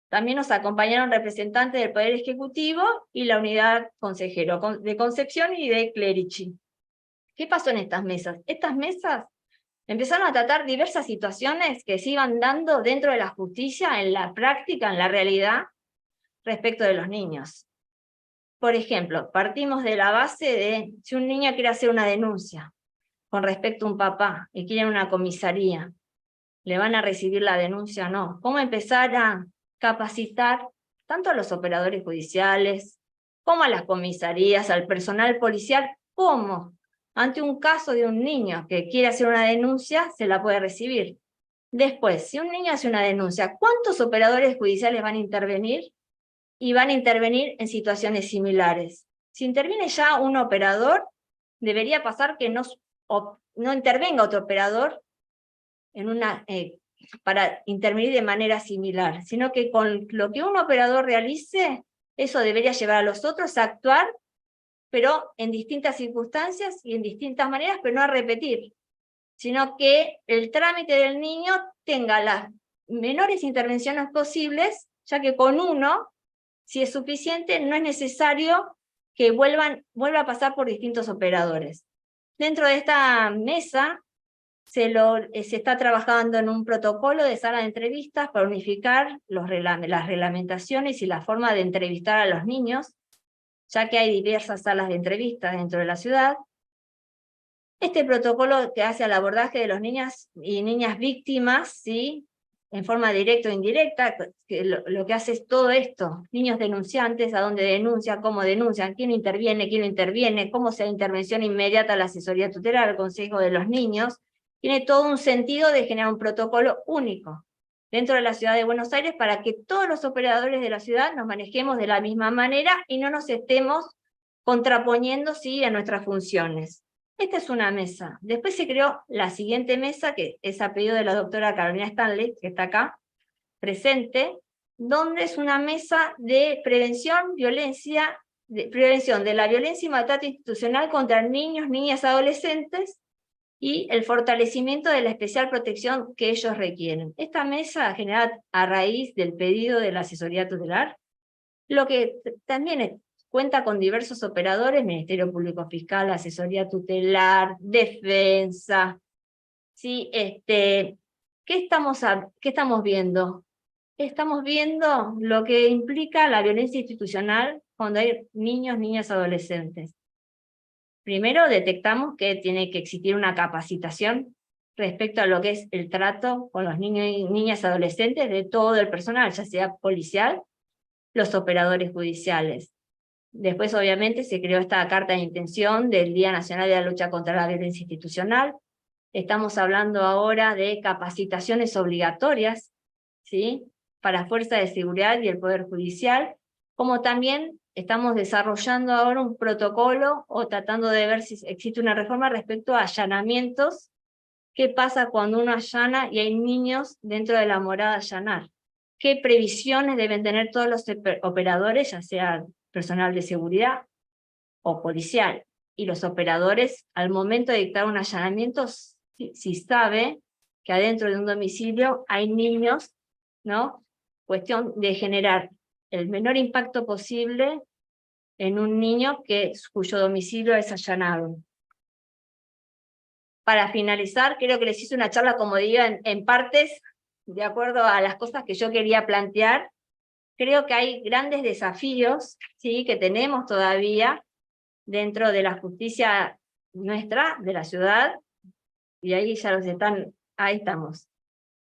También nos acompañaron representantes del Poder Ejecutivo y la unidad consejero de Concepción y de Clerici. ¿Qué pasó en estas mesas? Estas mesas empezaron a tratar diversas situaciones que se iban dando dentro de la justicia, en la práctica, en la realidad, respecto de los niños. Por ejemplo, partimos de la base de si un niño quiere hacer una denuncia con respecto a un papá y quiere una comisaría, ¿le van a recibir la denuncia o no? ¿Cómo empezar a capacitar tanto a los operadores judiciales, como a las comisarías, al personal policial, como ante un caso de un niño que quiere hacer una denuncia, se la puede recibir? Después, si un niño hace una denuncia, ¿cuántos operadores judiciales van a intervenir? y van a intervenir en situaciones similares. Si interviene ya un operador, debería pasar que no intervenga otro operador para intervenir de manera similar, sino que con lo que un operador realice, eso debería llevar a los otros a actuar, pero en distintas circunstancias y en distintas maneras, pero no a repetir, sino que el trámite del niño tenga las menores intervenciones posibles, ya que con uno, si es suficiente, no es necesario que vuelva a pasar por distintos operadores. Dentro de esta mesa se está trabajando en un protocolo de sala de entrevistas para unificar las reglamentaciones y la forma de entrevistar a los niños, ya que hay diversas salas de entrevistas dentro de la ciudad. Este protocolo que hace al abordaje de los niñas y niñas víctimas, ¿sí?, en forma directa o indirecta, que lo que hace es todo esto: niños denunciantes, a dónde denuncian, cómo denuncian, quién no interviene, cómo sea intervención inmediata a la asesoría tutelar, al consejo de los niños. Tiene todo un sentido de generar un protocolo único dentro de la ciudad de Buenos Aires para que todos los operadores de la ciudad nos manejemos de la misma manera y no nos estemos contraponiendo, ¿sí?, a nuestras funciones. Esta es una mesa. Después se creó la siguiente mesa, que es a pedido de la doctora Carolina Stanley, que está acá presente, donde es una mesa de prevención de la violencia y maltrato institucional contra niños, niñas, adolescentes, y el fortalecimiento de la especial protección que ellos requieren. Esta mesa generada a raíz del pedido de la asesoría tutelar, lo que también cuenta con diversos operadores: Ministerio Público Fiscal, asesoría tutelar, defensa. ¿Sí? ¿Qué estamos viendo? Estamos viendo lo que implica la violencia institucional cuando hay niños, niñas, adolescentes. Primero detectamos que tiene que existir una capacitación respecto a lo que es el trato con los niños y niñas adolescentes de todo el personal, ya sea policial, los operadores judiciales. Después, obviamente, se creó esta carta de intención del Día Nacional de la Lucha contra la Violencia Institucional. Estamos hablando ahora de capacitaciones obligatorias, ¿sí?, para Fuerza de Seguridad y el Poder Judicial, como también estamos desarrollando ahora un protocolo o tratando de ver si existe una reforma respecto a allanamientos. ¿Qué pasa cuando uno allana y hay niños dentro de la morada a allanar? ¿Qué previsiones deben tener todos los operadores, ya sea personal de seguridad o policial? Y los operadores, al momento de dictar un allanamiento, si sabe que adentro de un domicilio hay niños, ¿no? Cuestión de generar el menor impacto posible en un niño cuyo domicilio es allanado. Para finalizar, creo que les hice una charla, como digo, en partes, de acuerdo a las cosas que yo quería plantear. Creo que hay grandes desafíos, ¿sí?, que tenemos todavía dentro de la justicia nuestra, de la ciudad, y ahí estamos.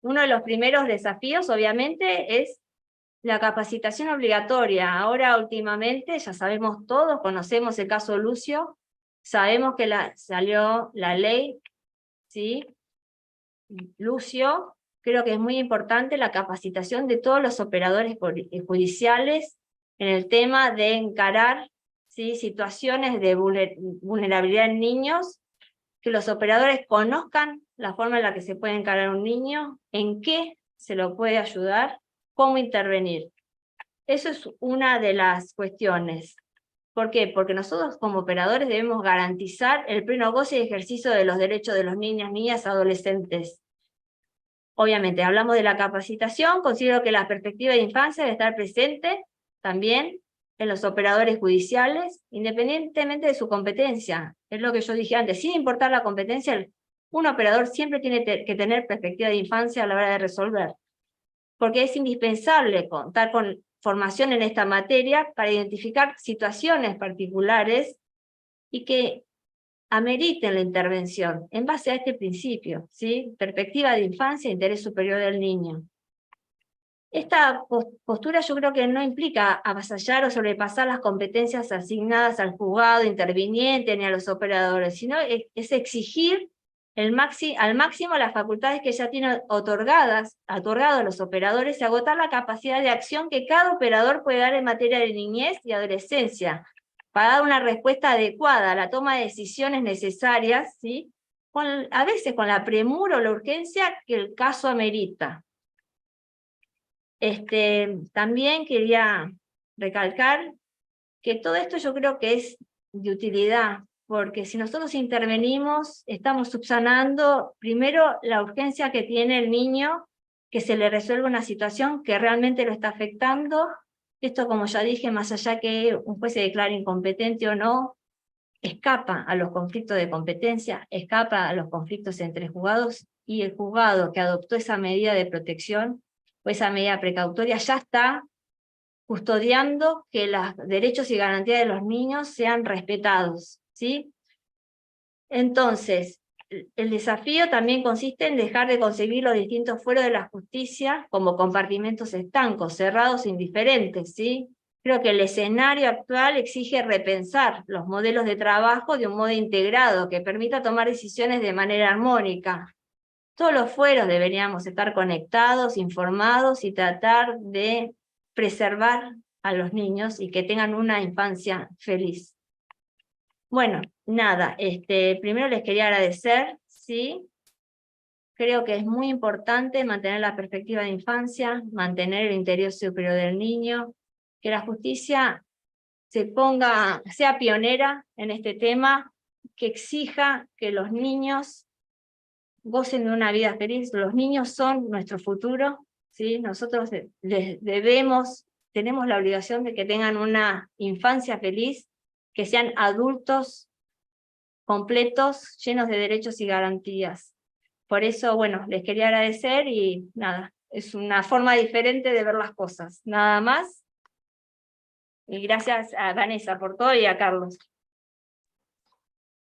Uno de los primeros desafíos, obviamente, es la capacitación obligatoria. Ahora, últimamente, ya sabemos todos, conocemos el caso Lucio, sabemos que salió la ley, ¿sí?, Lucio. Creo que es muy importante la capacitación de todos los operadores judiciales en el tema de encarar, ¿sí?, situaciones de vulnerabilidad en niños, que los operadores conozcan la forma en la que se puede encarar un niño, en qué se lo puede ayudar, cómo intervenir. Eso es una de las cuestiones. ¿Por qué? Porque nosotros como operadores debemos garantizar el pleno goce y ejercicio de los derechos de los niños, niñas, adolescentes. Obviamente, hablamos de la capacitación. Considero que la perspectiva de infancia debe estar presente también en los operadores judiciales, independientemente de su competencia. Es lo que yo dije antes, sin importar la competencia, un operador siempre tiene que tener perspectiva de infancia a la hora de resolver, porque es indispensable contar con formación en esta materia para identificar situaciones particulares y que ameriten la intervención en base a este principio, ¿sí? Perspectiva de infancia e interés superior del niño. Esta postura yo creo que no implica avasallar o sobrepasar las competencias asignadas al juzgado interviniente ni a los operadores, sino es exigir al máximo las facultades que ya tienen otorgados los operadores y agotar la capacidad de acción que cada operador puede dar en materia de niñez y adolescencia, para dar una respuesta adecuada a la toma de decisiones necesarias, ¿sí? A veces con la premura o la urgencia que el caso amerita. También quería recalcar que todo esto yo creo que es de utilidad, porque si nosotros intervenimos, estamos subsanando primero la urgencia que tiene el niño, que se le resuelva una situación que realmente lo está afectando. Esto, como ya dije, más allá que un juez se declare incompetente o no, escapa a los conflictos de competencia, escapa a los conflictos entre juzgados, y el juzgado que adoptó esa medida de protección, o esa medida precautoria, ya está custodiando que los derechos y garantías de los niños sean respetados, ¿sí? Entonces, el desafío también consiste en dejar de concebir los distintos fueros de la justicia como compartimentos estancos, cerrados e indiferentes, ¿sí? Creo que el escenario actual exige repensar los modelos de trabajo de un modo integrado, que permita tomar decisiones de manera armónica. Todos los fueros deberíamos estar conectados, informados y tratar de preservar a los niños y que tengan una infancia feliz. Bueno, nada, primero les quería agradecer, ¿sí? Creo que es muy importante mantener la perspectiva de infancia, mantener el interés superior del niño, que la justicia sea pionera en este tema, que exija que los niños gocen de una vida feliz. Los niños son nuestro futuro, ¿sí? Nosotros tenemos la obligación de que tengan una infancia feliz, que sean adultos completos, llenos de derechos y garantías. Por eso, bueno, les quería agradecer y nada, es una forma diferente de ver las cosas, nada más. Y gracias a Vanessa por todo y a Carlos.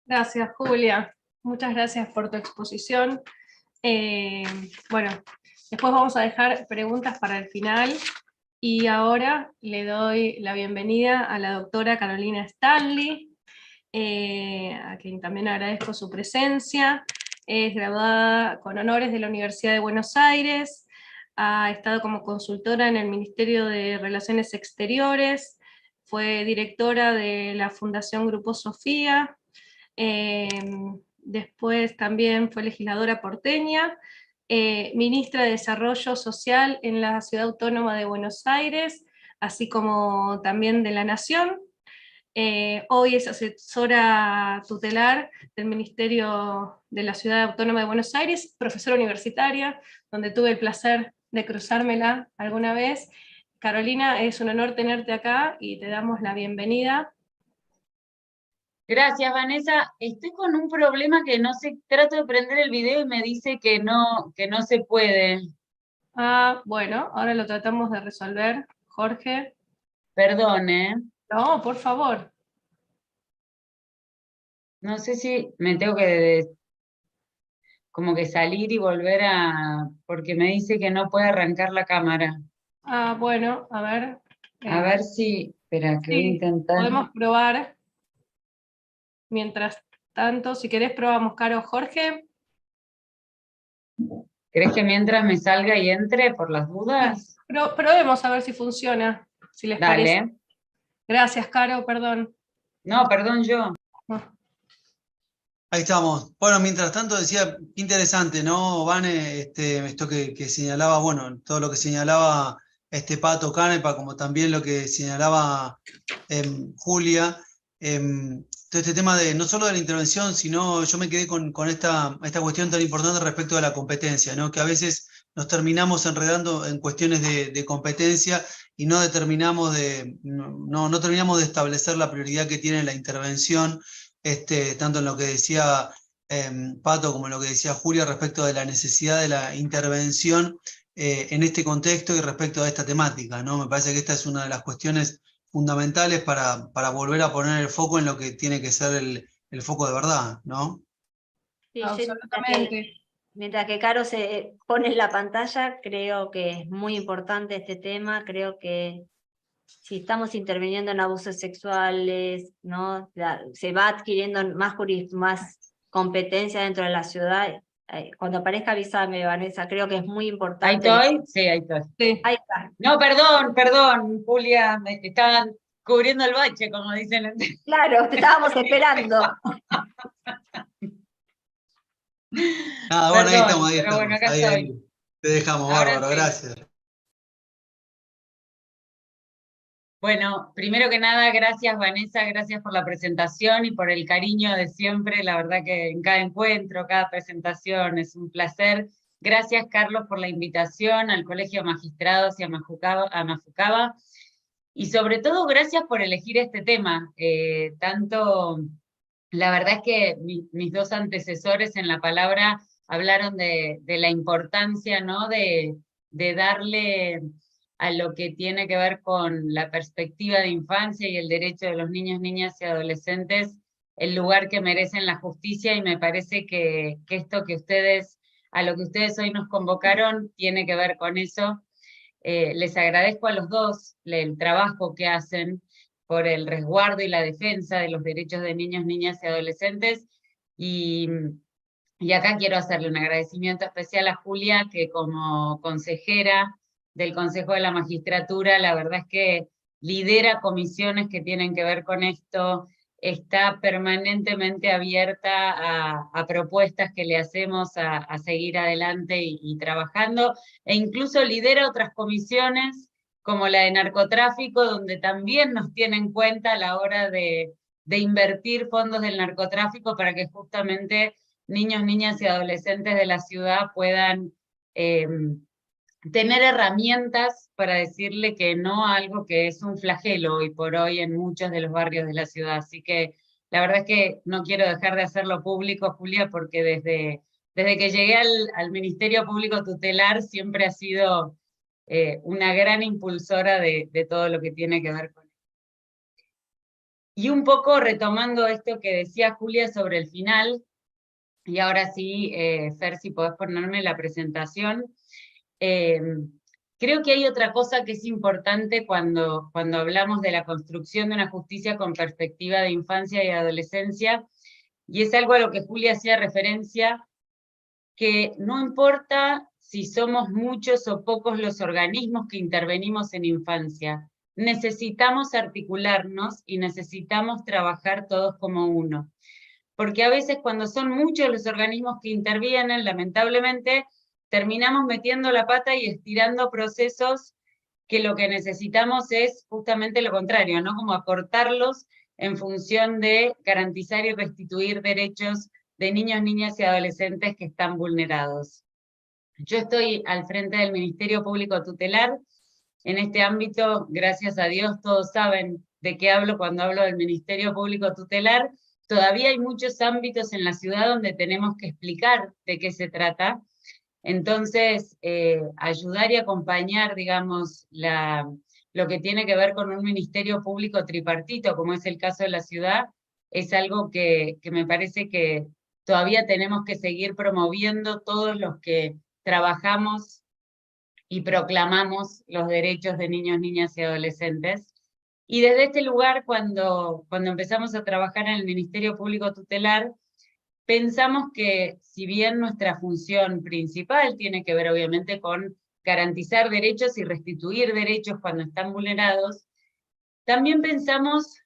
Gracias, Julia. Muchas gracias por tu exposición. Bueno, después vamos a dejar preguntas para el final. Y ahora le doy la bienvenida a la doctora Carolina Stanley, a quien también agradezco su presencia. Es graduada con honores de la Universidad de Buenos Aires, ha estado como consultora en el Ministerio de Relaciones Exteriores, fue directora de la Fundación Grupo Sofía, después también fue legisladora porteña, ministra de Desarrollo Social en la Ciudad Autónoma de Buenos Aires, así como también de la Nación. Hoy es asesora tutelar del Ministerio de la Ciudad Autónoma de Buenos Aires, profesora universitaria, donde tuve el placer de cruzármela alguna vez. Carolina, es un honor tenerte acá y te damos la bienvenida. Gracias, Vanessa. Estoy con un problema que no sé, trato de prender el video y me dice que no se puede. Ah, bueno, ahora lo tratamos de resolver. Jorge. Perdón, No, por favor. No sé si me tengo que como que salir y volver porque me dice que no puede arrancar la cámara. Ah, bueno, a ver. A ver si, espera, que voy a intentar. Podemos probar. Mientras tanto, si querés probamos, Caro. Jorge. ¿Querés que mientras me salga y entre por las dudas? Probemos a ver si funciona, si les parece. Gracias, Caro, perdón. No, perdón yo. Ahí estamos. Bueno, mientras tanto decía, qué interesante, ¿no, Vane? Esto que señalaba, bueno, todo lo que señalaba Pato Canepa, como también lo que señalaba Julia, todo este tema de no solo de la intervención, sino yo me quedé con esta cuestión tan importante respecto de la competencia, ¿no? Que a veces nos terminamos enredando en cuestiones de competencia y no terminamos de establecer la prioridad que tiene la intervención, tanto en lo que decía Pato como en lo que decía Julia respecto de la necesidad de la intervención en este contexto y respecto a esta temática, ¿no? Me parece que esta es una de las cuestiones fundamentales para volver a poner el foco en lo que tiene que ser el foco de verdad, ¿no? Sí, absolutamente. Mientras que Caro se pone en la pantalla, creo que es muy importante este tema, creo que si estamos interviniendo en abusos sexuales, ¿no? Se va adquiriendo más competencia dentro de la ciudad. Cuando aparezca avísame, Vanessa, creo que es muy ¿Ahí importante. estoy? Sí, ahí estoy. Sí. Ahí está. No, perdón, Julia, me estaban cubriendo el bache, como dicen. Claro, te estábamos esperando. Nada, bueno, ahí Perdón, estamos, pero bueno, acá ahí, estoy. ahí. Te dejamos, Ahora bárbaro, sí. gracias. Bueno, primero que nada, gracias Vanessa, gracias por la presentación y por el cariño de siempre. La verdad que en cada encuentro, cada presentación es un placer. Gracias Carlos por la invitación al Colegio de Magistrados y a Mafucaba. Y sobre todo, gracias por elegir este tema. La verdad es que mis dos antecesores en la palabra hablaron de la importancia, ¿no? de darle a lo que tiene que ver con la perspectiva de infancia y el derecho de los niños, niñas y adolescentes el lugar que merecen la justicia, y me parece que esto que ustedes, a lo que ustedes hoy nos convocaron, tiene que ver con eso. Les agradezco a los dos el trabajo que hacen por el resguardo y la defensa de los derechos de niños, niñas y adolescentes, y acá quiero hacerle un agradecimiento especial a Julia, que como consejera del Consejo de la Magistratura, la verdad es que lidera comisiones que tienen que ver con esto, está permanentemente abierta a propuestas que le hacemos a seguir adelante y trabajando, e incluso lidera otras comisiones, como la de narcotráfico, donde también nos tiene en cuenta a la hora de invertir fondos del narcotráfico para que justamente niños, niñas y adolescentes de la ciudad puedan tener herramientas para decirle que no a algo que es un flagelo hoy por hoy en muchos de los barrios de la ciudad. Así que la verdad es que no quiero dejar de hacerlo público, Julia, porque desde que llegué al Ministerio Público Tutelar siempre ha sido una gran impulsora de todo lo que tiene que ver con eso. Y un poco retomando esto que decía Julia sobre el final, y ahora sí, Fer, si podés ponerme la presentación. Creo que hay otra cosa que es importante cuando hablamos de la construcción de una justicia con perspectiva de infancia y adolescencia, y es algo a lo que Julia hacía referencia, que no importa si somos muchos o pocos los organismos que intervenimos en infancia, necesitamos articularnos y necesitamos trabajar todos como uno. Porque a veces cuando son muchos los organismos que intervienen, lamentablemente, terminamos metiendo la pata y estirando procesos que lo que necesitamos es justamente lo contrario, ¿no? Como acortarlos en función de garantizar y restituir derechos de niños, niñas y adolescentes que están vulnerados. Yo estoy al frente del Ministerio Público Tutelar. En este ámbito, gracias a Dios, todos saben de qué hablo cuando hablo del Ministerio Público Tutelar. Todavía hay muchos ámbitos en la ciudad donde tenemos que explicar de qué se trata. Entonces, ayudar y acompañar, digamos, lo que tiene que ver con un ministerio público tripartito, como es el caso de la ciudad, es algo que me parece que todavía tenemos que seguir promoviendo todos los que trabajamos y proclamamos los derechos de niños, niñas y adolescentes. Y desde este lugar, cuando empezamos a trabajar en el Ministerio Público Tutelar, pensamos que si bien nuestra función principal tiene que ver obviamente con garantizar derechos y restituir derechos cuando están vulnerados, también pensamos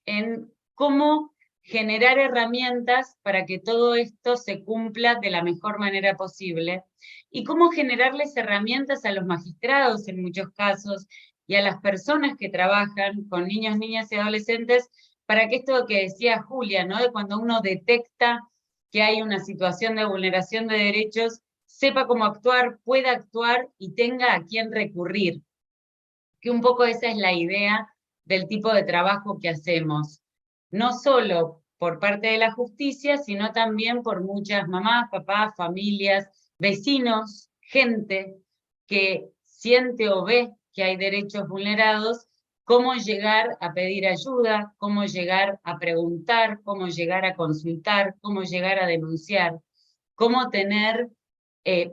en cómo generar herramientas para que todo esto se cumpla de la mejor manera posible, y cómo generarles herramientas a los magistrados en muchos casos y a las personas que trabajan con niños, niñas y adolescentes, para que esto que decía Julia, ¿no? De cuando uno detecta que hay una situación de vulneración de derechos, sepa cómo actuar, pueda actuar y tenga a quién recurrir. Que un poco esa es la idea del tipo de trabajo que hacemos. No solo por parte de la justicia, sino también por muchas mamás, papás, familias, vecinos, gente que siente o ve que hay derechos vulnerados, cómo llegar a pedir ayuda, cómo llegar a preguntar, cómo llegar a consultar, cómo llegar a denunciar, cómo tener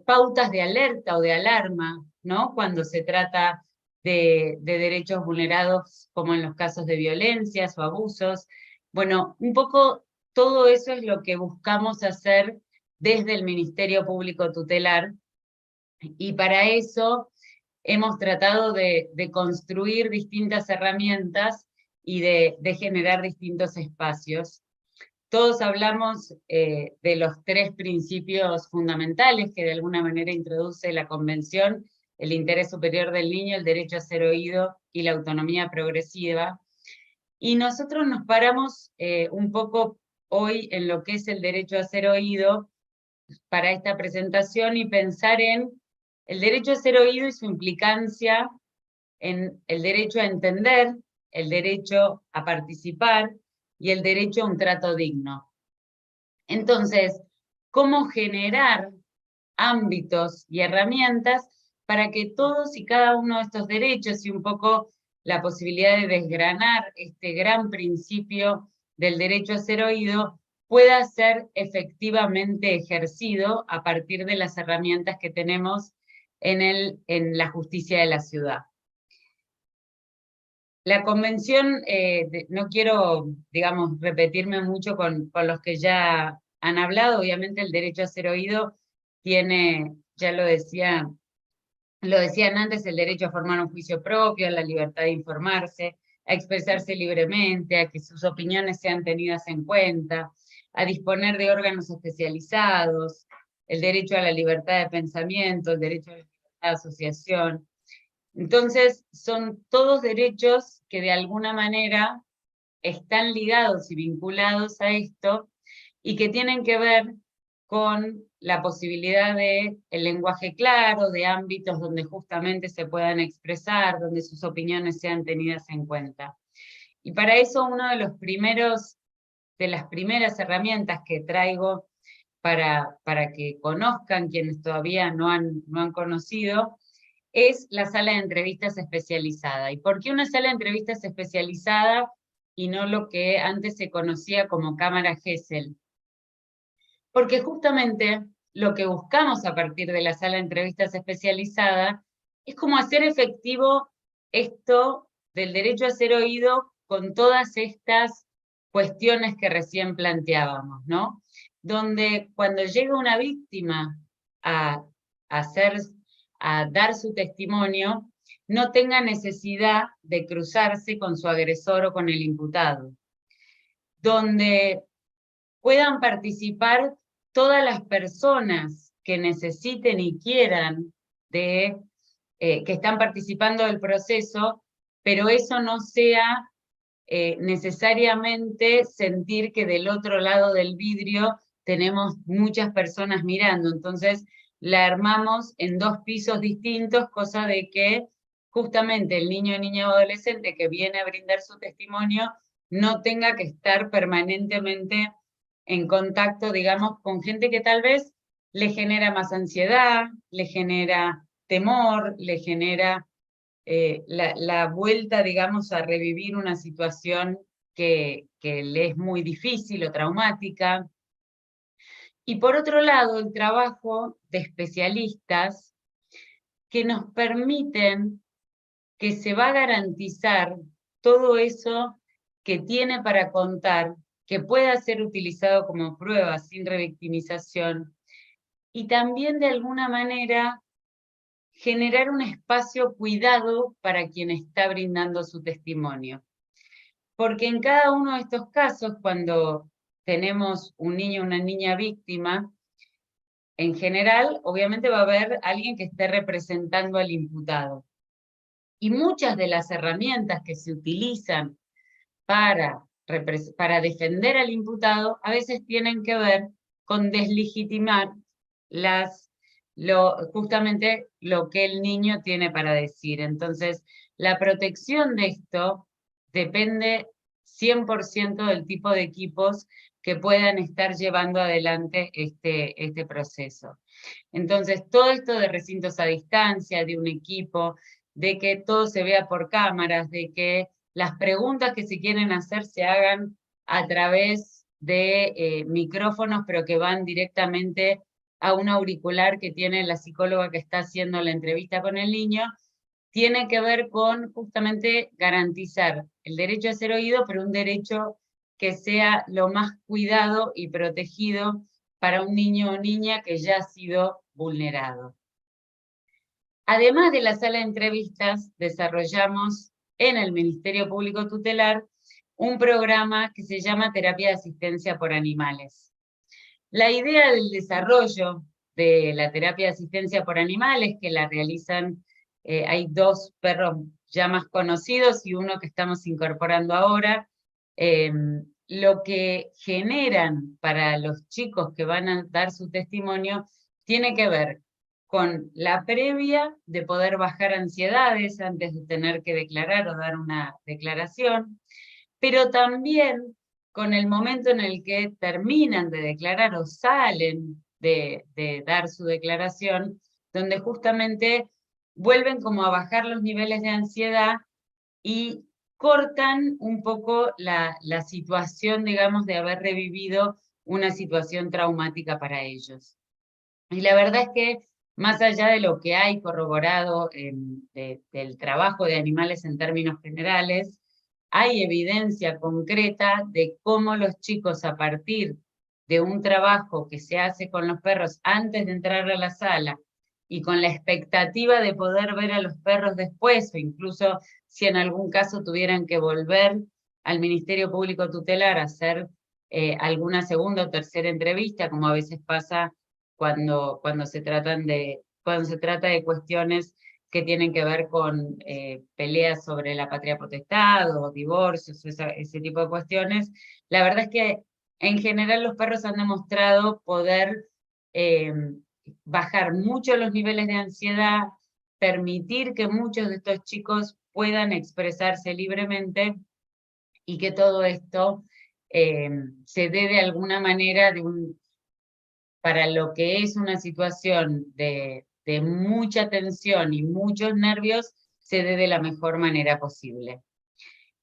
pautas de alerta o de alarma, ¿no? Cuando se trata de derechos vulnerados, como en los casos de violencias o abusos. Bueno, un poco todo eso es lo que buscamos hacer desde el Ministerio Público Tutelar, y para eso hemos tratado de construir distintas herramientas y de generar distintos espacios. Todos hablamos de los 3 principios fundamentales que de alguna manera introduce la Convención: el interés superior del niño, el derecho a ser oído y la autonomía progresiva. Y nosotros nos paramos un poco hoy en lo que es el derecho a ser oído para esta presentación, y pensar en el derecho a ser oído y su implicancia en el derecho a entender, el derecho a participar y el derecho a un trato digno. Entonces, ¿cómo generar ámbitos y herramientas para que todos y cada uno de estos derechos, y un poco la posibilidad de desgranar este gran principio del derecho a ser oído, pueda ser efectivamente ejercido a partir de las herramientas que tenemos en la justicia de la ciudad? La Convención, no quiero, digamos, repetirme mucho con los que ya han hablado. Obviamente el derecho a ser oído tiene, ya lo decían antes, el derecho a formar un juicio propio, a la libertad de informarse, a expresarse libremente, a que sus opiniones sean tenidas en cuenta, a disponer de órganos especializados, el derecho a la libertad de pensamiento, el derecho a la libertad de asociación. Entonces, son todos derechos que de alguna manera están ligados y vinculados a esto, y que tienen que ver con la posibilidad de el lenguaje claro, de ámbitos donde justamente se puedan expresar, donde sus opiniones sean tenidas en cuenta. Y para eso uno de las primeras herramientas que traigo para que conozcan quienes todavía no han conocido, es la sala de entrevistas especializada. ¿Y por qué una sala de entrevistas especializada y no lo que antes se conocía como cámara Gesell? Porque justamente lo que buscamos a partir de la sala de entrevistas especializada es cómo hacer efectivo esto del derecho a ser oído con todas estas cuestiones que recién planteábamos, ¿no? Donde cuando llega una víctima a dar su testimonio, no tenga necesidad de cruzarse con su agresor o con el imputado. Donde puedan participar todas las personas que necesiten y quieran que están participando del proceso, pero eso no sea necesariamente sentir que del otro lado del vidrio tenemos muchas personas mirando. Entonces la armamos en 2 pisos distintos, cosa de que justamente el niño, niña o adolescente que viene a brindar su testimonio no tenga que estar permanentemente en contacto, digamos, con gente que tal vez le genera más ansiedad, le genera temor, le genera la vuelta, digamos, a revivir una situación que le es muy difícil o traumática. Y por otro lado, el trabajo de especialistas que nos permiten que se va a garantizar todo eso que tiene para contar, que pueda ser utilizado como prueba sin revictimización, y también de alguna manera generar un espacio cuidado para quien está brindando su testimonio. Porque en cada uno de estos casos, cuando tenemos un niño o una niña víctima, en general, obviamente va a haber alguien que esté representando al imputado. Y muchas de las herramientas que se utilizan para defender al imputado, a veces tienen que ver con deslegitimar justamente lo que el niño tiene para decir. Entonces, la protección de esto depende 100% del tipo de equipos que puedan estar llevando adelante este proceso. Entonces, todo esto de recintos a distancia, de un equipo, de que todo se vea por cámaras, de que las preguntas que se quieren hacer se hagan a través de micrófonos, pero que van directamente a un auricular que tiene la psicóloga que está haciendo la entrevista con el niño, tiene que ver con justamente garantizar el derecho a ser oído, pero un derecho que sea lo más cuidado y protegido para un niño o niña que ya ha sido vulnerado. Además de la sala de entrevistas, desarrollamos en el Ministerio Público Tutelar un programa que se llama Terapia de Asistencia por Animales. La idea del desarrollo de la terapia de asistencia por animales, que la realizan, hay 2 perros ya más conocidos y uno que estamos incorporando ahora, lo que generan para los chicos que van a dar su testimonio tiene que ver con la previa de poder bajar ansiedades antes de tener que declarar o dar una declaración, pero también con el momento en el que terminan de declarar o salen de dar su declaración, donde justamente vuelven como a bajar los niveles de ansiedad y cortan un poco la situación, digamos, de haber revivido una situación traumática para ellos. Y la verdad es que, más allá de lo que hay corroborado del trabajo de animales en términos generales, hay evidencia concreta de cómo los chicos, a partir de un trabajo que se hace con los perros antes de entrar a la sala, y con la expectativa de poder ver a los perros después, o incluso si en algún caso tuvieran que volver al Ministerio Público Tutelar a hacer alguna segunda o tercera entrevista, como a veces pasa cuando se trata de cuestiones que tienen que ver con peleas sobre la patria potestad o divorcios, ese tipo de cuestiones. La verdad es que en general los perros han demostrado poder bajar mucho los niveles de ansiedad, permitir que muchos de estos chicos puedan expresarse libremente y que todo esto se dé de alguna manera para lo que es una situación de mucha tensión y muchos nervios, se dé de la mejor manera posible.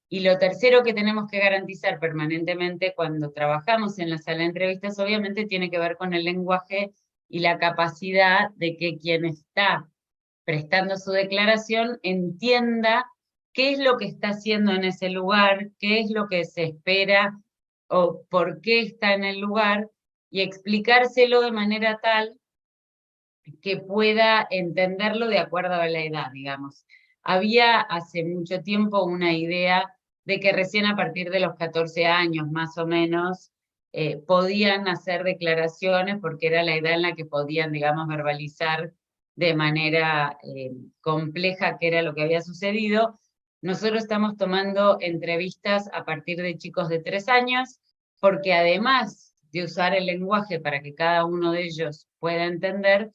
Y lo tercero que tenemos que garantizar permanentemente cuando trabajamos en la sala de entrevistas, obviamente tiene que ver con el lenguaje y la capacidad de que quien está prestando su declaración entienda qué es lo que está haciendo en ese lugar, qué es lo que se espera o por qué está en el lugar, y explicárselo de manera tal que pueda entenderlo de acuerdo a la edad, digamos. Había hace mucho tiempo una idea de que recién a partir de los 14 años, más o menos, podían hacer declaraciones porque era la edad en la que podían, digamos, verbalizar de manera compleja qué era lo que había sucedido. Nosotros estamos tomando entrevistas a partir de chicos de 3 años, porque además de usar el lenguaje para que cada uno de ellos pueda entender,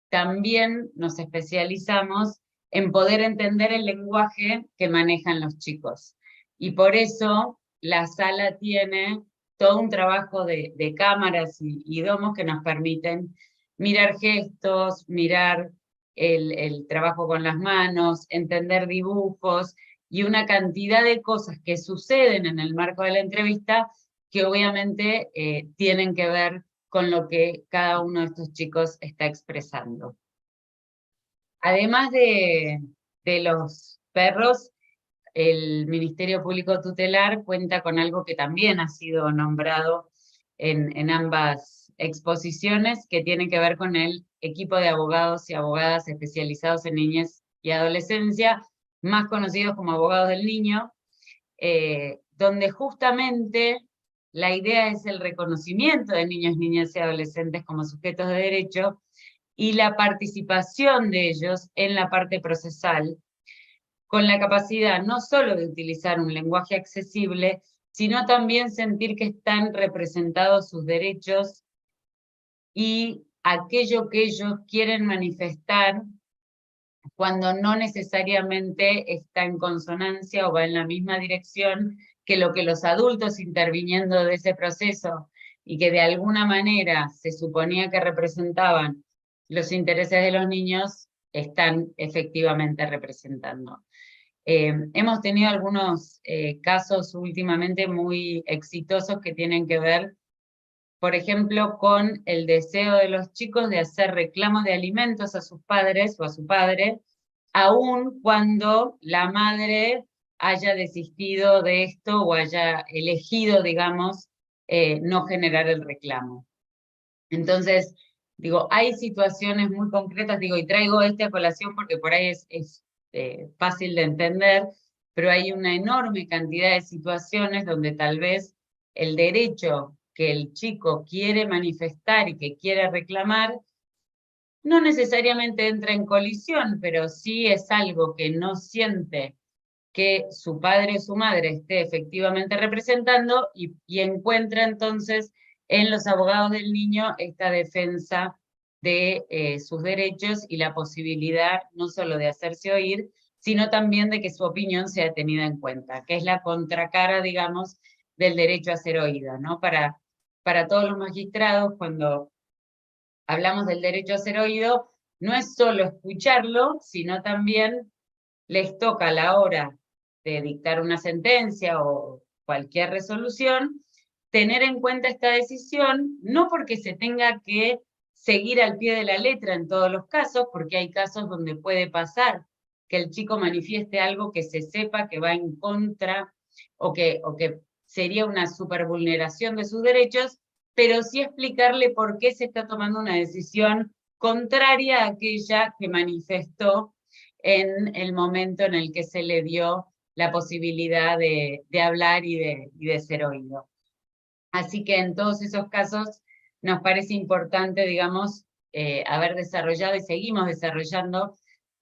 también nos especializamos en poder entender el lenguaje que manejan los chicos. Y por eso la sala tiene todo un trabajo de cámaras y domos que nos permiten mirar gestos, mirar el trabajo con las manos, entender dibujos y una cantidad de cosas que suceden en el marco de la entrevista que obviamente tienen que ver con lo que cada uno de estos chicos está expresando. Además de los perros, el Ministerio Público Tutelar cuenta con algo que también ha sido nombrado en ambas exposiciones, que tiene que ver con el equipo de abogados y abogadas especializados en niñez y adolescencia, más conocidos como abogados del niño, donde justamente la idea es el reconocimiento de niños, niñas y adolescentes como sujetos de derecho y la participación de ellos en la parte procesal, con la capacidad no solo de utilizar un lenguaje accesible, sino también sentir que están representados sus derechos y aquello que ellos quieren manifestar cuando no necesariamente está en consonancia o va en la misma dirección que lo que los adultos interviniendo de ese proceso y que de alguna manera se suponía que representaban los intereses de los niños, están efectivamente representando. Hemos tenido algunos casos últimamente muy exitosos que tienen que ver, por ejemplo, con el deseo de los chicos de hacer reclamos de alimentos a sus padres o a su padre, aun cuando la madre haya desistido de esto o haya elegido, digamos, no generar el reclamo. Entonces, digo, hay situaciones muy concretas, digo, y traigo a colación porque por ahí es fácil de entender, pero hay una enorme cantidad de situaciones donde tal vez el derecho que el chico quiere manifestar y que quiere reclamar, no necesariamente entra en colisión, pero sí es algo que no siente que su padre o su madre esté efectivamente representando y encuentra entonces en los abogados del niño esta defensa de sus derechos y la posibilidad no solo de hacerse oír, sino también de que su opinión sea tenida en cuenta, que es la contracara, digamos, del derecho a ser oída, ¿no? Para todos los magistrados, cuando hablamos del derecho a ser oído, no es solo escucharlo, sino también les toca a la hora de dictar una sentencia o cualquier resolución, tener en cuenta esta decisión, no porque se tenga que seguir al pie de la letra en todos los casos, porque hay casos donde puede pasar que el chico manifieste algo que se sepa que va en contra o que sería una supervulneración de sus derechos, pero sí explicarle por qué se está tomando una decisión contraria a aquella que manifestó en el momento en el que se le dio la posibilidad de hablar y de ser oído. Así que en todos esos casos nos parece importante, digamos, haber desarrollado y seguimos desarrollando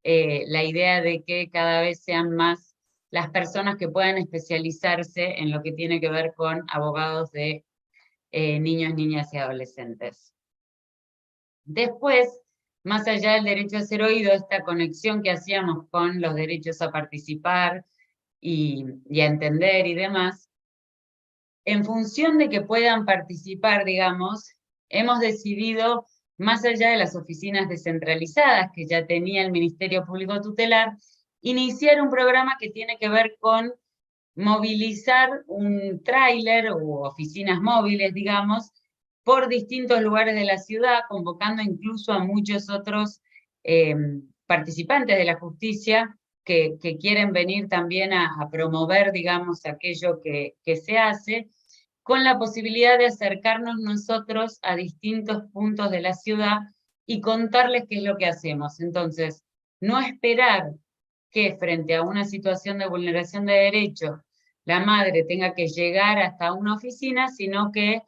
la idea de que cada vez sean más las personas que puedan especializarse en lo que tiene que ver con abogados de niños, niñas y adolescentes. Después, más allá del derecho a ser oído, esta conexión que hacíamos con los derechos a participar y a entender y demás, en función de que puedan participar, digamos, hemos decidido, más allá de las oficinas descentralizadas que ya tenía el Ministerio Público Tutelar, iniciar un programa que tiene que ver con movilizar un tráiler u oficinas móviles, digamos, por distintos lugares de la ciudad, convocando incluso a muchos otros participantes de la justicia que quieren venir también a promover, digamos, aquello que se hace, con la posibilidad de acercarnos nosotros a distintos puntos de la ciudad y contarles qué es lo que hacemos. Entonces, no esperar que frente a una situación de vulneración de derechos la madre tenga que llegar hasta una oficina, sino que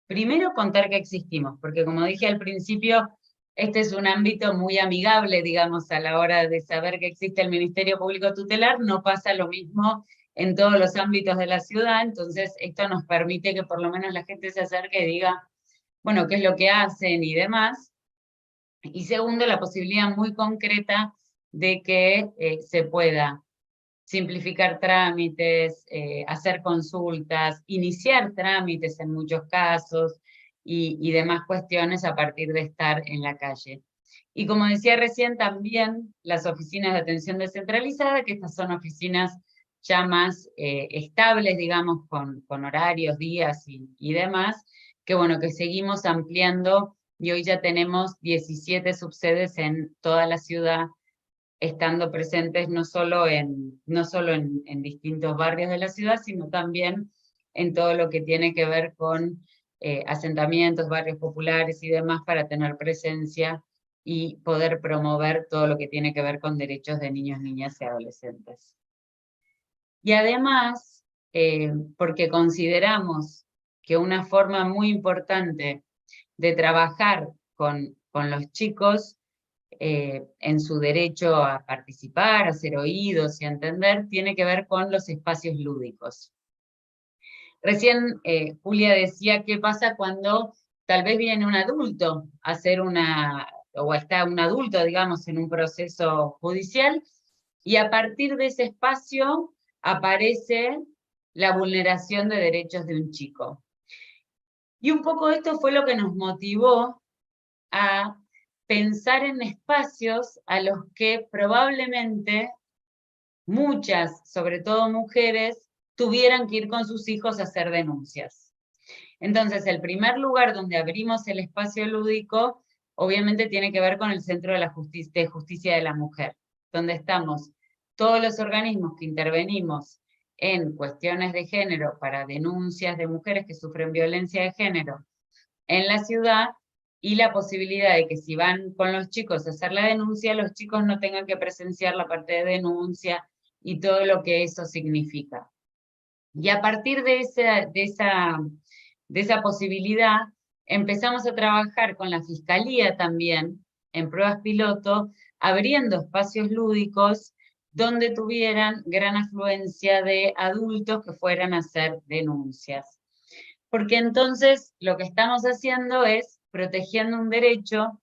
primero contar que existimos, porque como dije al principio, este es un ámbito muy amigable, digamos, a la hora de saber que existe el Ministerio Público Tutelar, no pasa lo mismo en todos los ámbitos de la ciudad, entonces esto nos permite que por lo menos la gente se acerque y diga, bueno, qué es lo que hacen y demás. Y segundo, la posibilidad muy concreta de que se pueda simplificar trámites, hacer consultas, iniciar trámites en muchos casos y demás cuestiones a partir de estar en la calle. Y como decía recién, también las oficinas de atención descentralizada, que estas son oficinas ya más estables, digamos, con horarios, días y demás, que bueno, que seguimos ampliando y hoy ya tenemos 17 subsedes en toda la ciudad, estando presentes no solo en distintos barrios de la ciudad, sino también en todo lo que tiene que ver con asentamientos, barrios populares y demás, para tener presencia y poder promover todo lo que tiene que ver con derechos de niños, niñas y adolescentes. Y además, porque consideramos que una forma muy importante de trabajar con los chicos en su derecho a participar, a ser oídos y a entender, tiene que ver con los espacios lúdicos. Recién Julia decía qué pasa cuando tal vez viene un adulto a hacer o está un adulto, digamos, en un proceso judicial, y a partir de ese espacio aparece la vulneración de derechos de un chico. Y un poco esto fue lo que nos motivó a pensar en espacios a los que probablemente muchas, sobre todo mujeres, tuvieran que ir con sus hijos a hacer denuncias. Entonces, el primer lugar donde abrimos el espacio lúdico, obviamente tiene que ver con el Centro de Justicia de la Mujer, donde estamos todos los organismos que intervenimos en cuestiones de género para denuncias de mujeres que sufren violencia de género en la ciudad, y la posibilidad de que si van con los chicos a hacer la denuncia, los chicos no tengan que presenciar la parte de denuncia y todo lo que eso significa. Y a partir de esa posibilidad, empezamos a trabajar con la Fiscalía también, en pruebas piloto, abriendo espacios lúdicos donde tuvieran gran afluencia de adultos que fueran a hacer denuncias. Porque entonces lo que estamos haciendo es protegiendo un derecho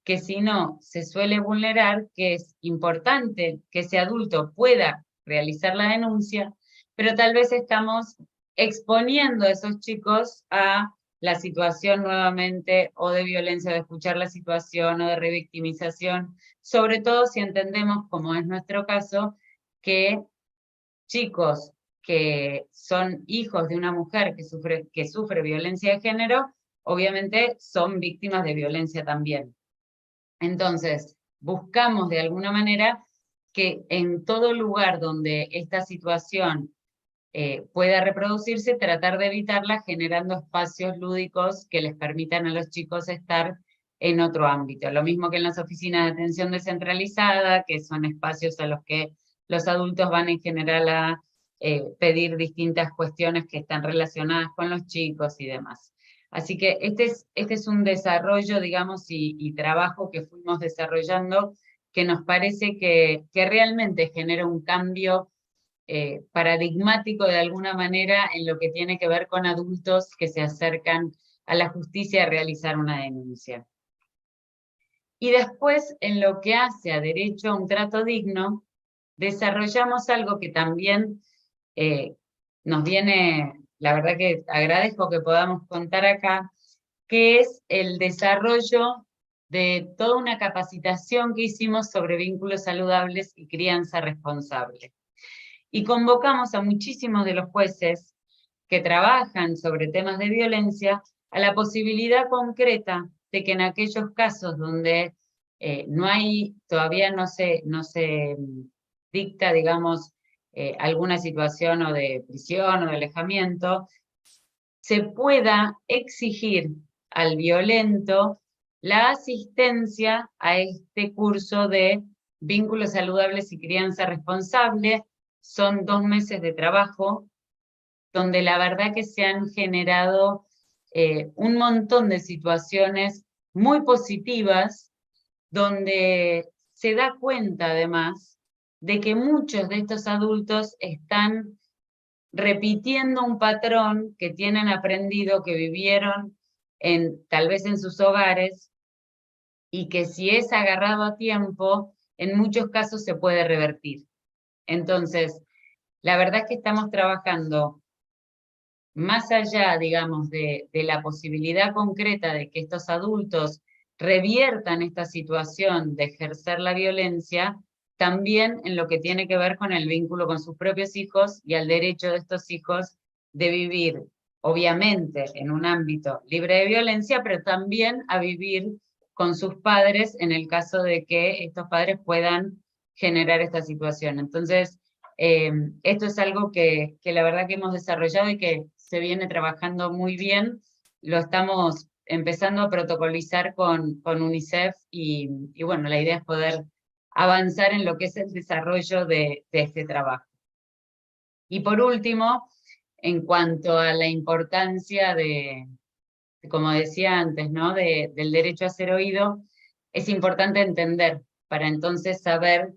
que si no se suele vulnerar, que es importante que ese adulto pueda realizar la denuncia, pero tal vez estamos exponiendo a esos chicos a la situación nuevamente o de violencia, de escuchar la situación o de revictimización, sobre todo si entendemos, como es nuestro caso, que chicos que son hijos de una mujer que sufre violencia de género, obviamente son víctimas de violencia también. Entonces, buscamos de alguna manera que en todo lugar donde esta situación pueda reproducirse, tratar de evitarla generando espacios lúdicos que les permitan a los chicos estar en otro ámbito. Lo mismo que en las oficinas de atención descentralizada, que son espacios a los que los adultos van en general a pedir distintas cuestiones que están relacionadas con los chicos y demás. Así que este es un desarrollo, digamos, y trabajo que fuimos desarrollando que nos parece que realmente genera un cambio paradigmático de alguna manera en lo que tiene que ver con adultos que se acercan a la justicia a realizar una denuncia. Y después, en lo que hace a derecho a un trato digno, desarrollamos algo que también nos viene, la verdad que agradezco que podamos contar acá, que es el desarrollo de toda una capacitación que hicimos sobre vínculos saludables y crianza responsable. Y convocamos a muchísimos de los jueces que trabajan sobre temas de violencia a la posibilidad concreta de que en aquellos casos donde todavía no se dicta, digamos, alguna situación o de prisión o de alejamiento, se pueda exigir al violento la asistencia a este curso de vínculos saludables y crianza responsable. Son 2 meses de trabajo, donde la verdad que se han generado un montón de situaciones muy positivas, donde se da cuenta además de que muchos de estos adultos están repitiendo un patrón que tienen aprendido, que vivieron tal vez en sus hogares, y que si es agarrado a tiempo, en muchos casos se puede revertir. Entonces, la verdad es que estamos trabajando más allá, digamos, de la posibilidad concreta de que estos adultos reviertan esta situación de ejercer la violencia, también en lo que tiene que ver con el vínculo con sus propios hijos y al derecho de estos hijos de vivir, obviamente, en un ámbito libre de violencia, pero también a vivir con sus padres en el caso de que estos padres puedan generar esta situación. Entonces, esto es algo que la verdad que hemos desarrollado y que se viene trabajando muy bien. Lo estamos empezando a protocolizar con UNICEF y bueno, la idea es poder avanzar en lo que es el desarrollo de este trabajo. Y por último, en cuanto a la importancia como decía antes, ¿no? del derecho a ser oído, es importante entender para entonces saber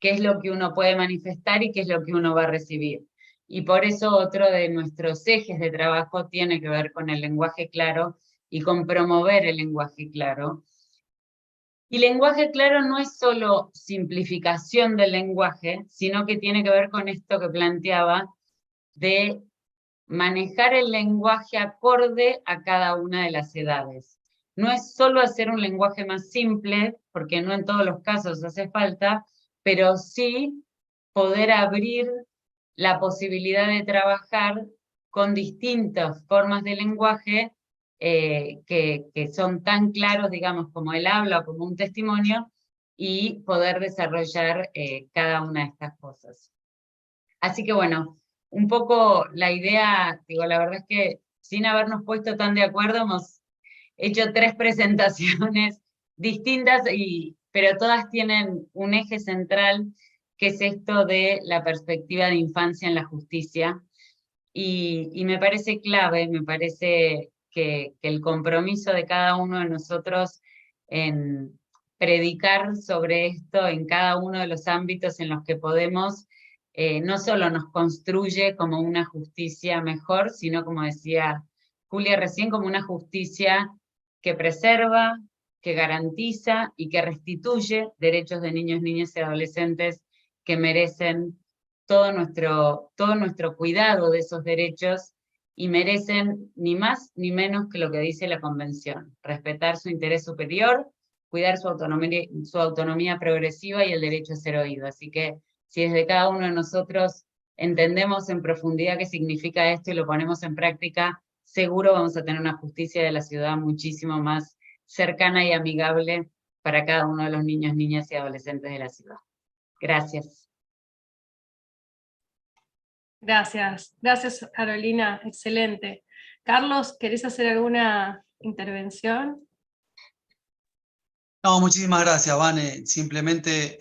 qué es lo que uno puede manifestar y qué es lo que uno va a recibir. Y por eso otro de nuestros ejes de trabajo tiene que ver con el lenguaje claro y con promover el lenguaje claro. Y lenguaje claro no es solo simplificación del lenguaje, sino que tiene que ver con esto que planteaba de manejar el lenguaje acorde a cada una de las edades. No es solo hacer un lenguaje más simple, porque no en todos los casos hace falta, pero sí poder abrir la posibilidad de trabajar con distintas formas de lenguaje que son tan claros, digamos, como el habla o como un testimonio, y poder desarrollar cada una de estas cosas. Así que bueno, un poco la idea, digo, la verdad es que sin habernos puesto tan de acuerdo hemos hecho 3 presentaciones distintas, pero todas tienen un eje central, que es esto de la perspectiva de infancia en la justicia. Y me parece clave, me parece que el compromiso de cada uno de nosotros en predicar sobre esto en cada uno de los ámbitos en los que podemos, no solo nos construye como una justicia mejor, sino, como decía Julia recién, como una justicia que preserva, que garantiza y que restituye derechos de niños, niñas y adolescentes que merecen todo nuestro cuidado de esos derechos y merecen ni más ni menos que lo que dice la Convención: respetar su interés superior, cuidar su autonomía progresiva y el derecho a ser oído. Así que si desde cada uno de nosotros entendemos en profundidad qué significa esto y lo ponemos en práctica, seguro vamos a tener una justicia de la ciudad muchísimo más cercana y amigable para cada uno de los niños, niñas y adolescentes de la ciudad. Gracias. Gracias, gracias Carolina, excelente. Carlos, ¿querés hacer alguna intervención? No, muchísimas gracias, Vane. Simplemente,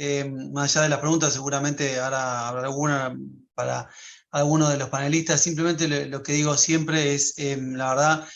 más allá de las preguntas, seguramente ahora habrá alguna para alguno de los panelistas. Simplemente lo que digo siempre es, la verdad,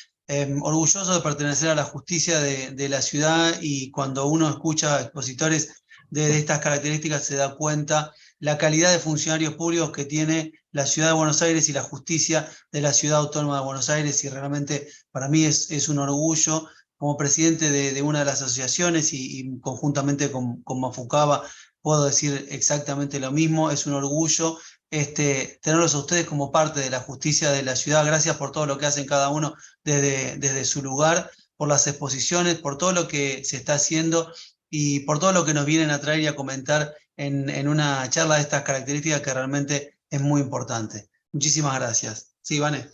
orgulloso de pertenecer a la justicia de la ciudad, y cuando uno escucha expositores de estas características se da cuenta la calidad de funcionarios públicos que tiene la ciudad de Buenos Aires y la justicia de la ciudad autónoma de Buenos Aires, y realmente para mí es un orgullo. Como presidente de una de las asociaciones y conjuntamente con Mafucaba, puedo decir exactamente lo mismo. Es un orgullo tenerlos a ustedes como parte de la justicia de la ciudad. Gracias por todo lo que hacen cada uno desde su lugar, por las exposiciones, por todo lo que se está haciendo y por todo lo que nos vienen a traer y a comentar en una charla de estas características, que realmente es muy importante. Muchísimas gracias. Sí, Vane.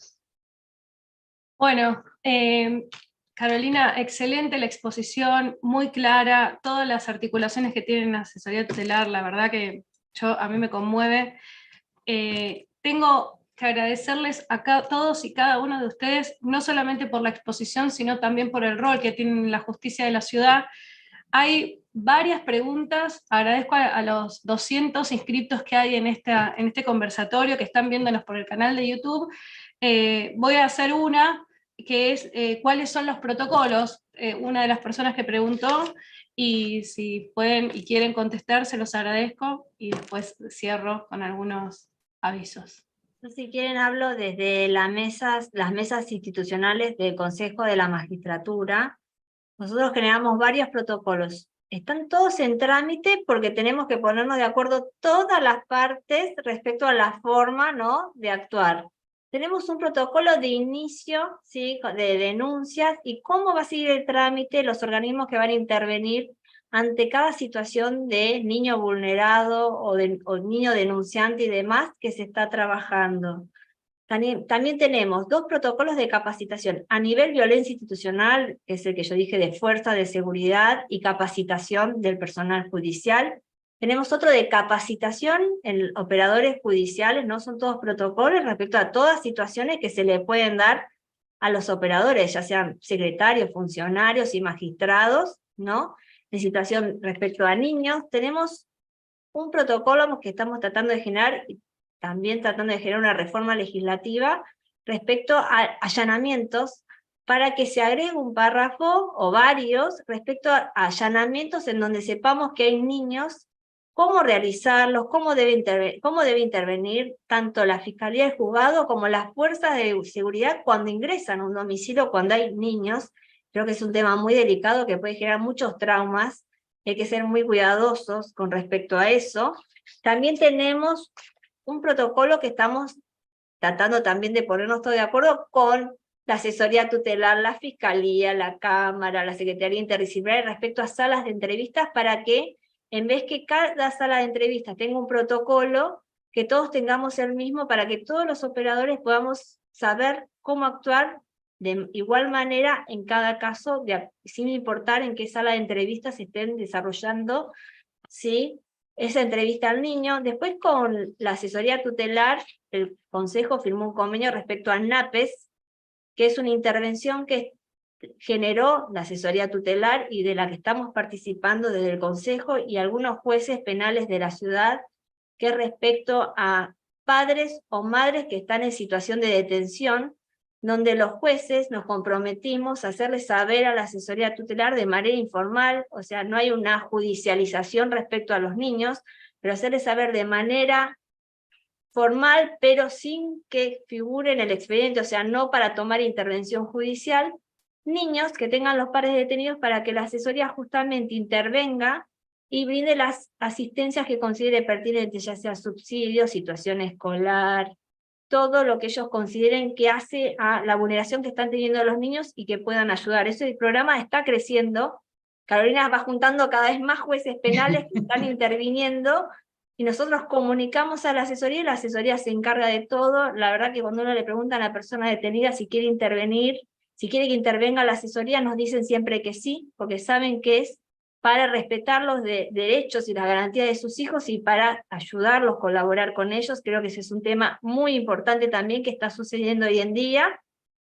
Bueno, Carolina, excelente la exposición, muy clara, todas las articulaciones que tienen asesoría tutelar, la verdad que a mí me conmueve. Tengo que agradecerles a todos y cada uno de ustedes, no solamente por la exposición, sino también por el rol que tienen en la justicia de la ciudad. Hay varias preguntas, agradezco a los 200 inscriptos que hay en este conversatorio, que están viéndonos por el canal de YouTube. Voy a hacer una, que es cuáles son los protocolos. Una de las personas que preguntó, y si pueden y quieren contestar, se los agradezco, y después cierro con algunos avisos. Si quieren hablo desde las mesas institucionales del Consejo de la Magistratura. Nosotros generamos varios protocolos. Están todos en trámite porque tenemos que ponernos de acuerdo todas las partes respecto a la forma, ¿no?, de actuar. Tenemos un protocolo de inicio, ¿sí?, de denuncias, y cómo va a seguir el trámite, los organismos que van a intervenir ante cada situación de niño vulnerado o niño denunciante y demás que se está trabajando. También tenemos 2 protocolos de capacitación a nivel violencia institucional, que es el que yo dije de fuerza de seguridad y capacitación del personal judicial. Tenemos otro de capacitación en operadores judiciales, ¿no? Son todos protocolos respecto a todas situaciones que se le pueden dar a los operadores, ya sean secretarios, funcionarios y magistrados, ¿no? De situación respecto a niños. Tenemos un protocolo que estamos tratando de generar, también tratando de generar una reforma legislativa respecto a allanamientos, para que se agregue un párrafo o varios respecto a allanamientos en donde sepamos que hay niños, cómo realizarlos, cómo debe intervenir tanto la Fiscalía del Juzgado como las fuerzas de seguridad cuando ingresan a un domicilio, cuando hay niños. Creo que es un tema muy delicado que puede generar muchos traumas. Hay que ser muy cuidadosos con respecto a eso. También tenemos un protocolo que estamos tratando también de ponernos todos de acuerdo con la asesoría tutelar, la Fiscalía, la Cámara, la Secretaría Interdisciplinaria respecto a salas de entrevistas, para que en vez que cada sala de entrevistas tenga un protocolo, que todos tengamos el mismo, para que todos los operadores podamos saber cómo actuar de igual manera en cada caso, sin importar en qué sala de entrevistas se estén desarrollando ¿sí? Esa entrevista al niño. Después con la asesoría tutelar, el Consejo firmó un convenio respecto al NAPES, que es una intervención que generó la asesoría tutelar y de la que estamos participando desde el Consejo y algunos jueces penales de la ciudad, que respecto a padres o madres que están en situación de detención, donde los jueces nos comprometimos a hacerles saber a la asesoría tutelar de manera informal, o sea, no hay una judicialización respecto a los niños, pero hacerles saber de manera formal, pero sin que figure en el expediente, o sea, no para tomar intervención judicial, niños que tengan los padres detenidos para que la asesoría justamente intervenga y brinde las asistencias que considere pertinentes, ya sea subsidios, situación escolar, todo lo que ellos consideren que hace a la vulneración que están teniendo los niños y que puedan ayudar. Ese programa está creciendo, Carolina va juntando cada vez más jueces penales que están interviniendo, y nosotros comunicamos a la asesoría se encarga de todo. La verdad que cuando uno le pregunta a la persona detenida si quiere intervenir, si quiere que intervenga la asesoría, nos dicen siempre que sí, porque saben que es para respetar los derechos y las garantías de sus hijos y para ayudarlos, colaborar con ellos. Creo que ese es un tema muy importante también que está sucediendo hoy en día.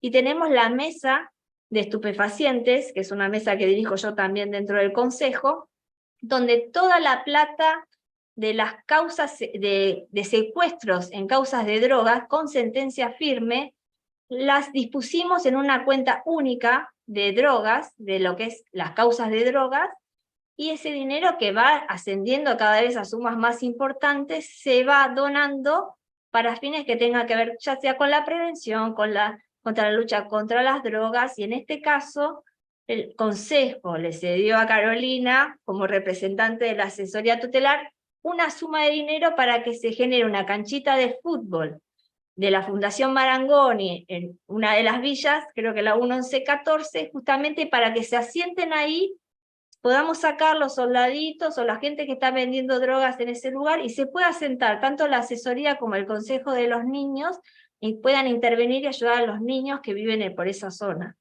Y tenemos la mesa de estupefacientes, que es una mesa que dirijo yo también dentro del Consejo, donde toda la plata de las causas de secuestros en causas de drogas con sentencia firme, las dispusimos en una cuenta única de drogas, de lo que es las causas de drogas, y ese dinero que va ascendiendo cada vez a sumas más importantes se va donando para fines que tengan que ver ya sea con la prevención, contra la lucha contra las drogas, y en este caso el Consejo le cedió a Carolina, como representante de la asesoría tutelar, una suma de dinero para que se genere una canchita de fútbol de la Fundación Marangoni en una de las villas, creo que la 1114, justamente para que se asienten ahí, podamos sacar los soldaditos o la gente que está vendiendo drogas en ese lugar y se pueda sentar tanto la asesoría como el consejo de los niños y puedan intervenir y ayudar a los niños que viven por esa zona.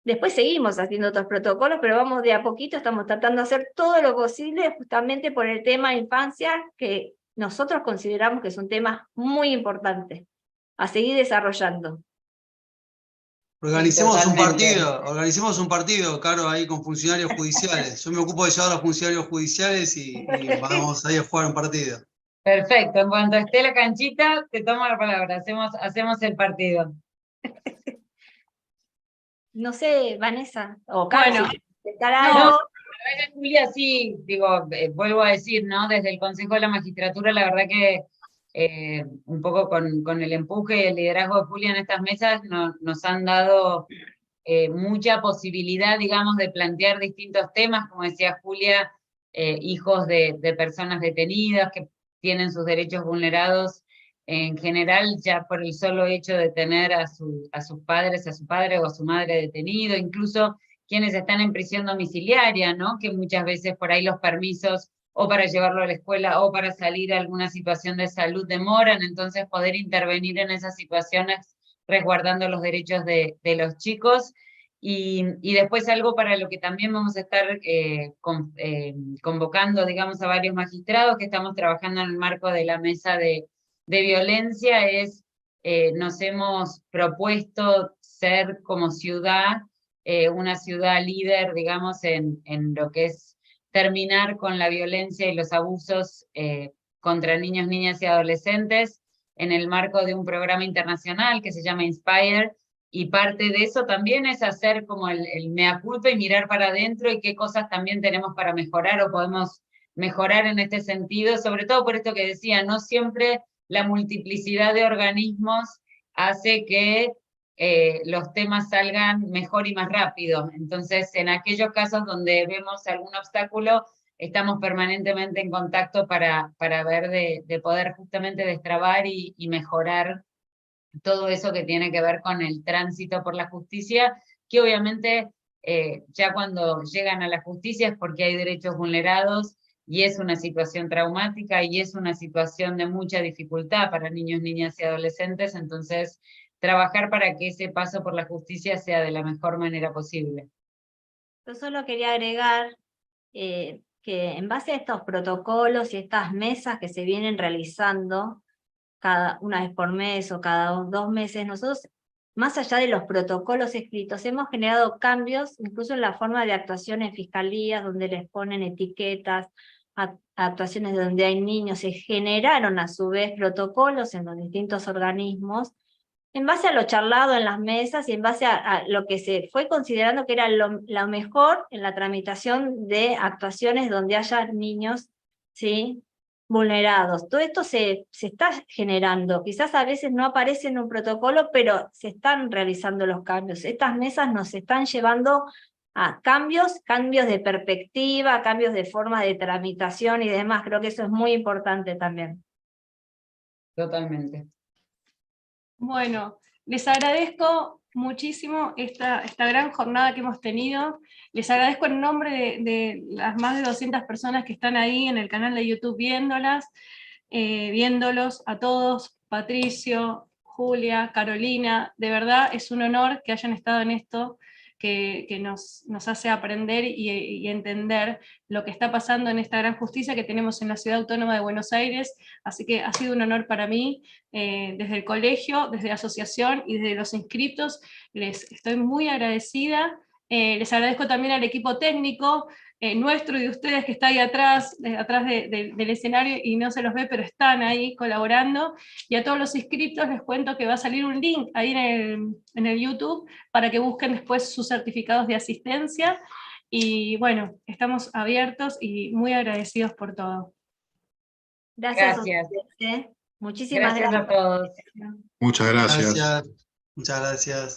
Después seguimos haciendo otros protocolos, pero vamos de a poquito, estamos tratando de hacer todo lo posible justamente por el tema infancia, que nosotros consideramos que es un tema muy importante a seguir desarrollando. Organicemos Totalmente. organicemos un partido, Caro, ahí con funcionarios judiciales. Yo me ocupo de llevar a los funcionarios judiciales y vamos ahí a jugar un partido. Perfecto, en cuanto esté la canchita, te tomo la palabra, hacemos el partido. No sé, Vanessa, o Carlos, Bueno, Julia, sí, digo, vuelvo a decir, ¿no? Desde el Consejo de la Magistratura, la verdad que un poco con el empuje y el liderazgo de Julia en estas mesas nos han dado mucha posibilidad, digamos, de plantear distintos temas, como decía Julia, hijos de personas detenidas que tienen sus derechos vulnerados en general, ya por el solo hecho de tener a sus padres, a su padre o a su madre detenido, incluso quienes están en prisión domiciliaria, ¿no? Que muchas veces por ahí los permisos o para llevarlo a la escuela o para salir a alguna situación de salud demoran, entonces poder intervenir en esas situaciones resguardando los derechos de los chicos. Y después algo para lo que también vamos a estar convocando, digamos, a varios magistrados que estamos trabajando en el marco de la mesa de violencia es, nos hemos propuesto ser como ciudad, una ciudad líder, digamos, en lo que es terminar con la violencia y los abusos contra niños, niñas y adolescentes en el marco de un programa internacional que se llama Inspire, y parte de eso también es hacer como el mea culpa y mirar para adentro y qué cosas también tenemos para mejorar o podemos mejorar en este sentido, sobre todo por esto que decía, no siempre la multiplicidad de organismos hace que los temas salgan mejor y más rápido. Entonces, en aquellos casos donde vemos algún obstáculo, estamos permanentemente en contacto para ver de poder justamente destrabar y mejorar todo eso que tiene que ver con el tránsito por la justicia, que obviamente ya cuando llegan a la justicia es porque hay derechos vulnerados y es una situación traumática y es una situación de mucha dificultad para niños, niñas y adolescentes, entonces trabajar para que ese paso por la justicia sea de la mejor manera posible. Yo solo quería agregar que que en base a estos protocolos y estas mesas que se vienen realizando cada una vez por mes o cada 2 meses, nosotros, más allá de los protocolos escritos, hemos generado cambios incluso en la forma de actuación en fiscalías, donde les ponen etiquetas, actuaciones donde hay niños. Se generaron a su vez protocolos en los distintos organismos, en base a lo charlado en las mesas y en base a lo que se fue considerando que era lo mejor en la tramitación de actuaciones donde haya niños, ¿sí?, vulnerados. Todo esto se está generando. Quizás a veces no aparece en un protocolo, pero se están realizando los cambios. Estas mesas nos están llevando a cambios de perspectiva, cambios de forma de tramitación y demás. Creo que eso es muy importante también. Totalmente. Bueno, les agradezco muchísimo esta gran jornada que hemos tenido. Les agradezco en nombre de las más de 200 personas que están ahí en el canal de YouTube viéndolos a todos, Patricio, Julia, Carolina. De verdad es un honor que hayan estado en esto, que nos hace aprender y entender lo que está pasando en esta gran justicia que tenemos en la Ciudad Autónoma de Buenos Aires. Así que ha sido un honor para mí, desde el colegio, desde la asociación y desde los inscriptos. Les estoy muy agradecida. Les agradezco también al equipo técnico nuestro y de ustedes que está ahí atrás del escenario y no se los ve, pero están ahí colaborando. Y a todos los inscriptos les cuento que va a salir un link ahí en el YouTube para que busquen después sus certificados de asistencia. Y bueno, estamos abiertos y muy agradecidos por todo. Gracias. Gracias. A ustedes, Muchísimas Gracias gracias. a todos. Muchas gracias. Gracias. Muchas gracias.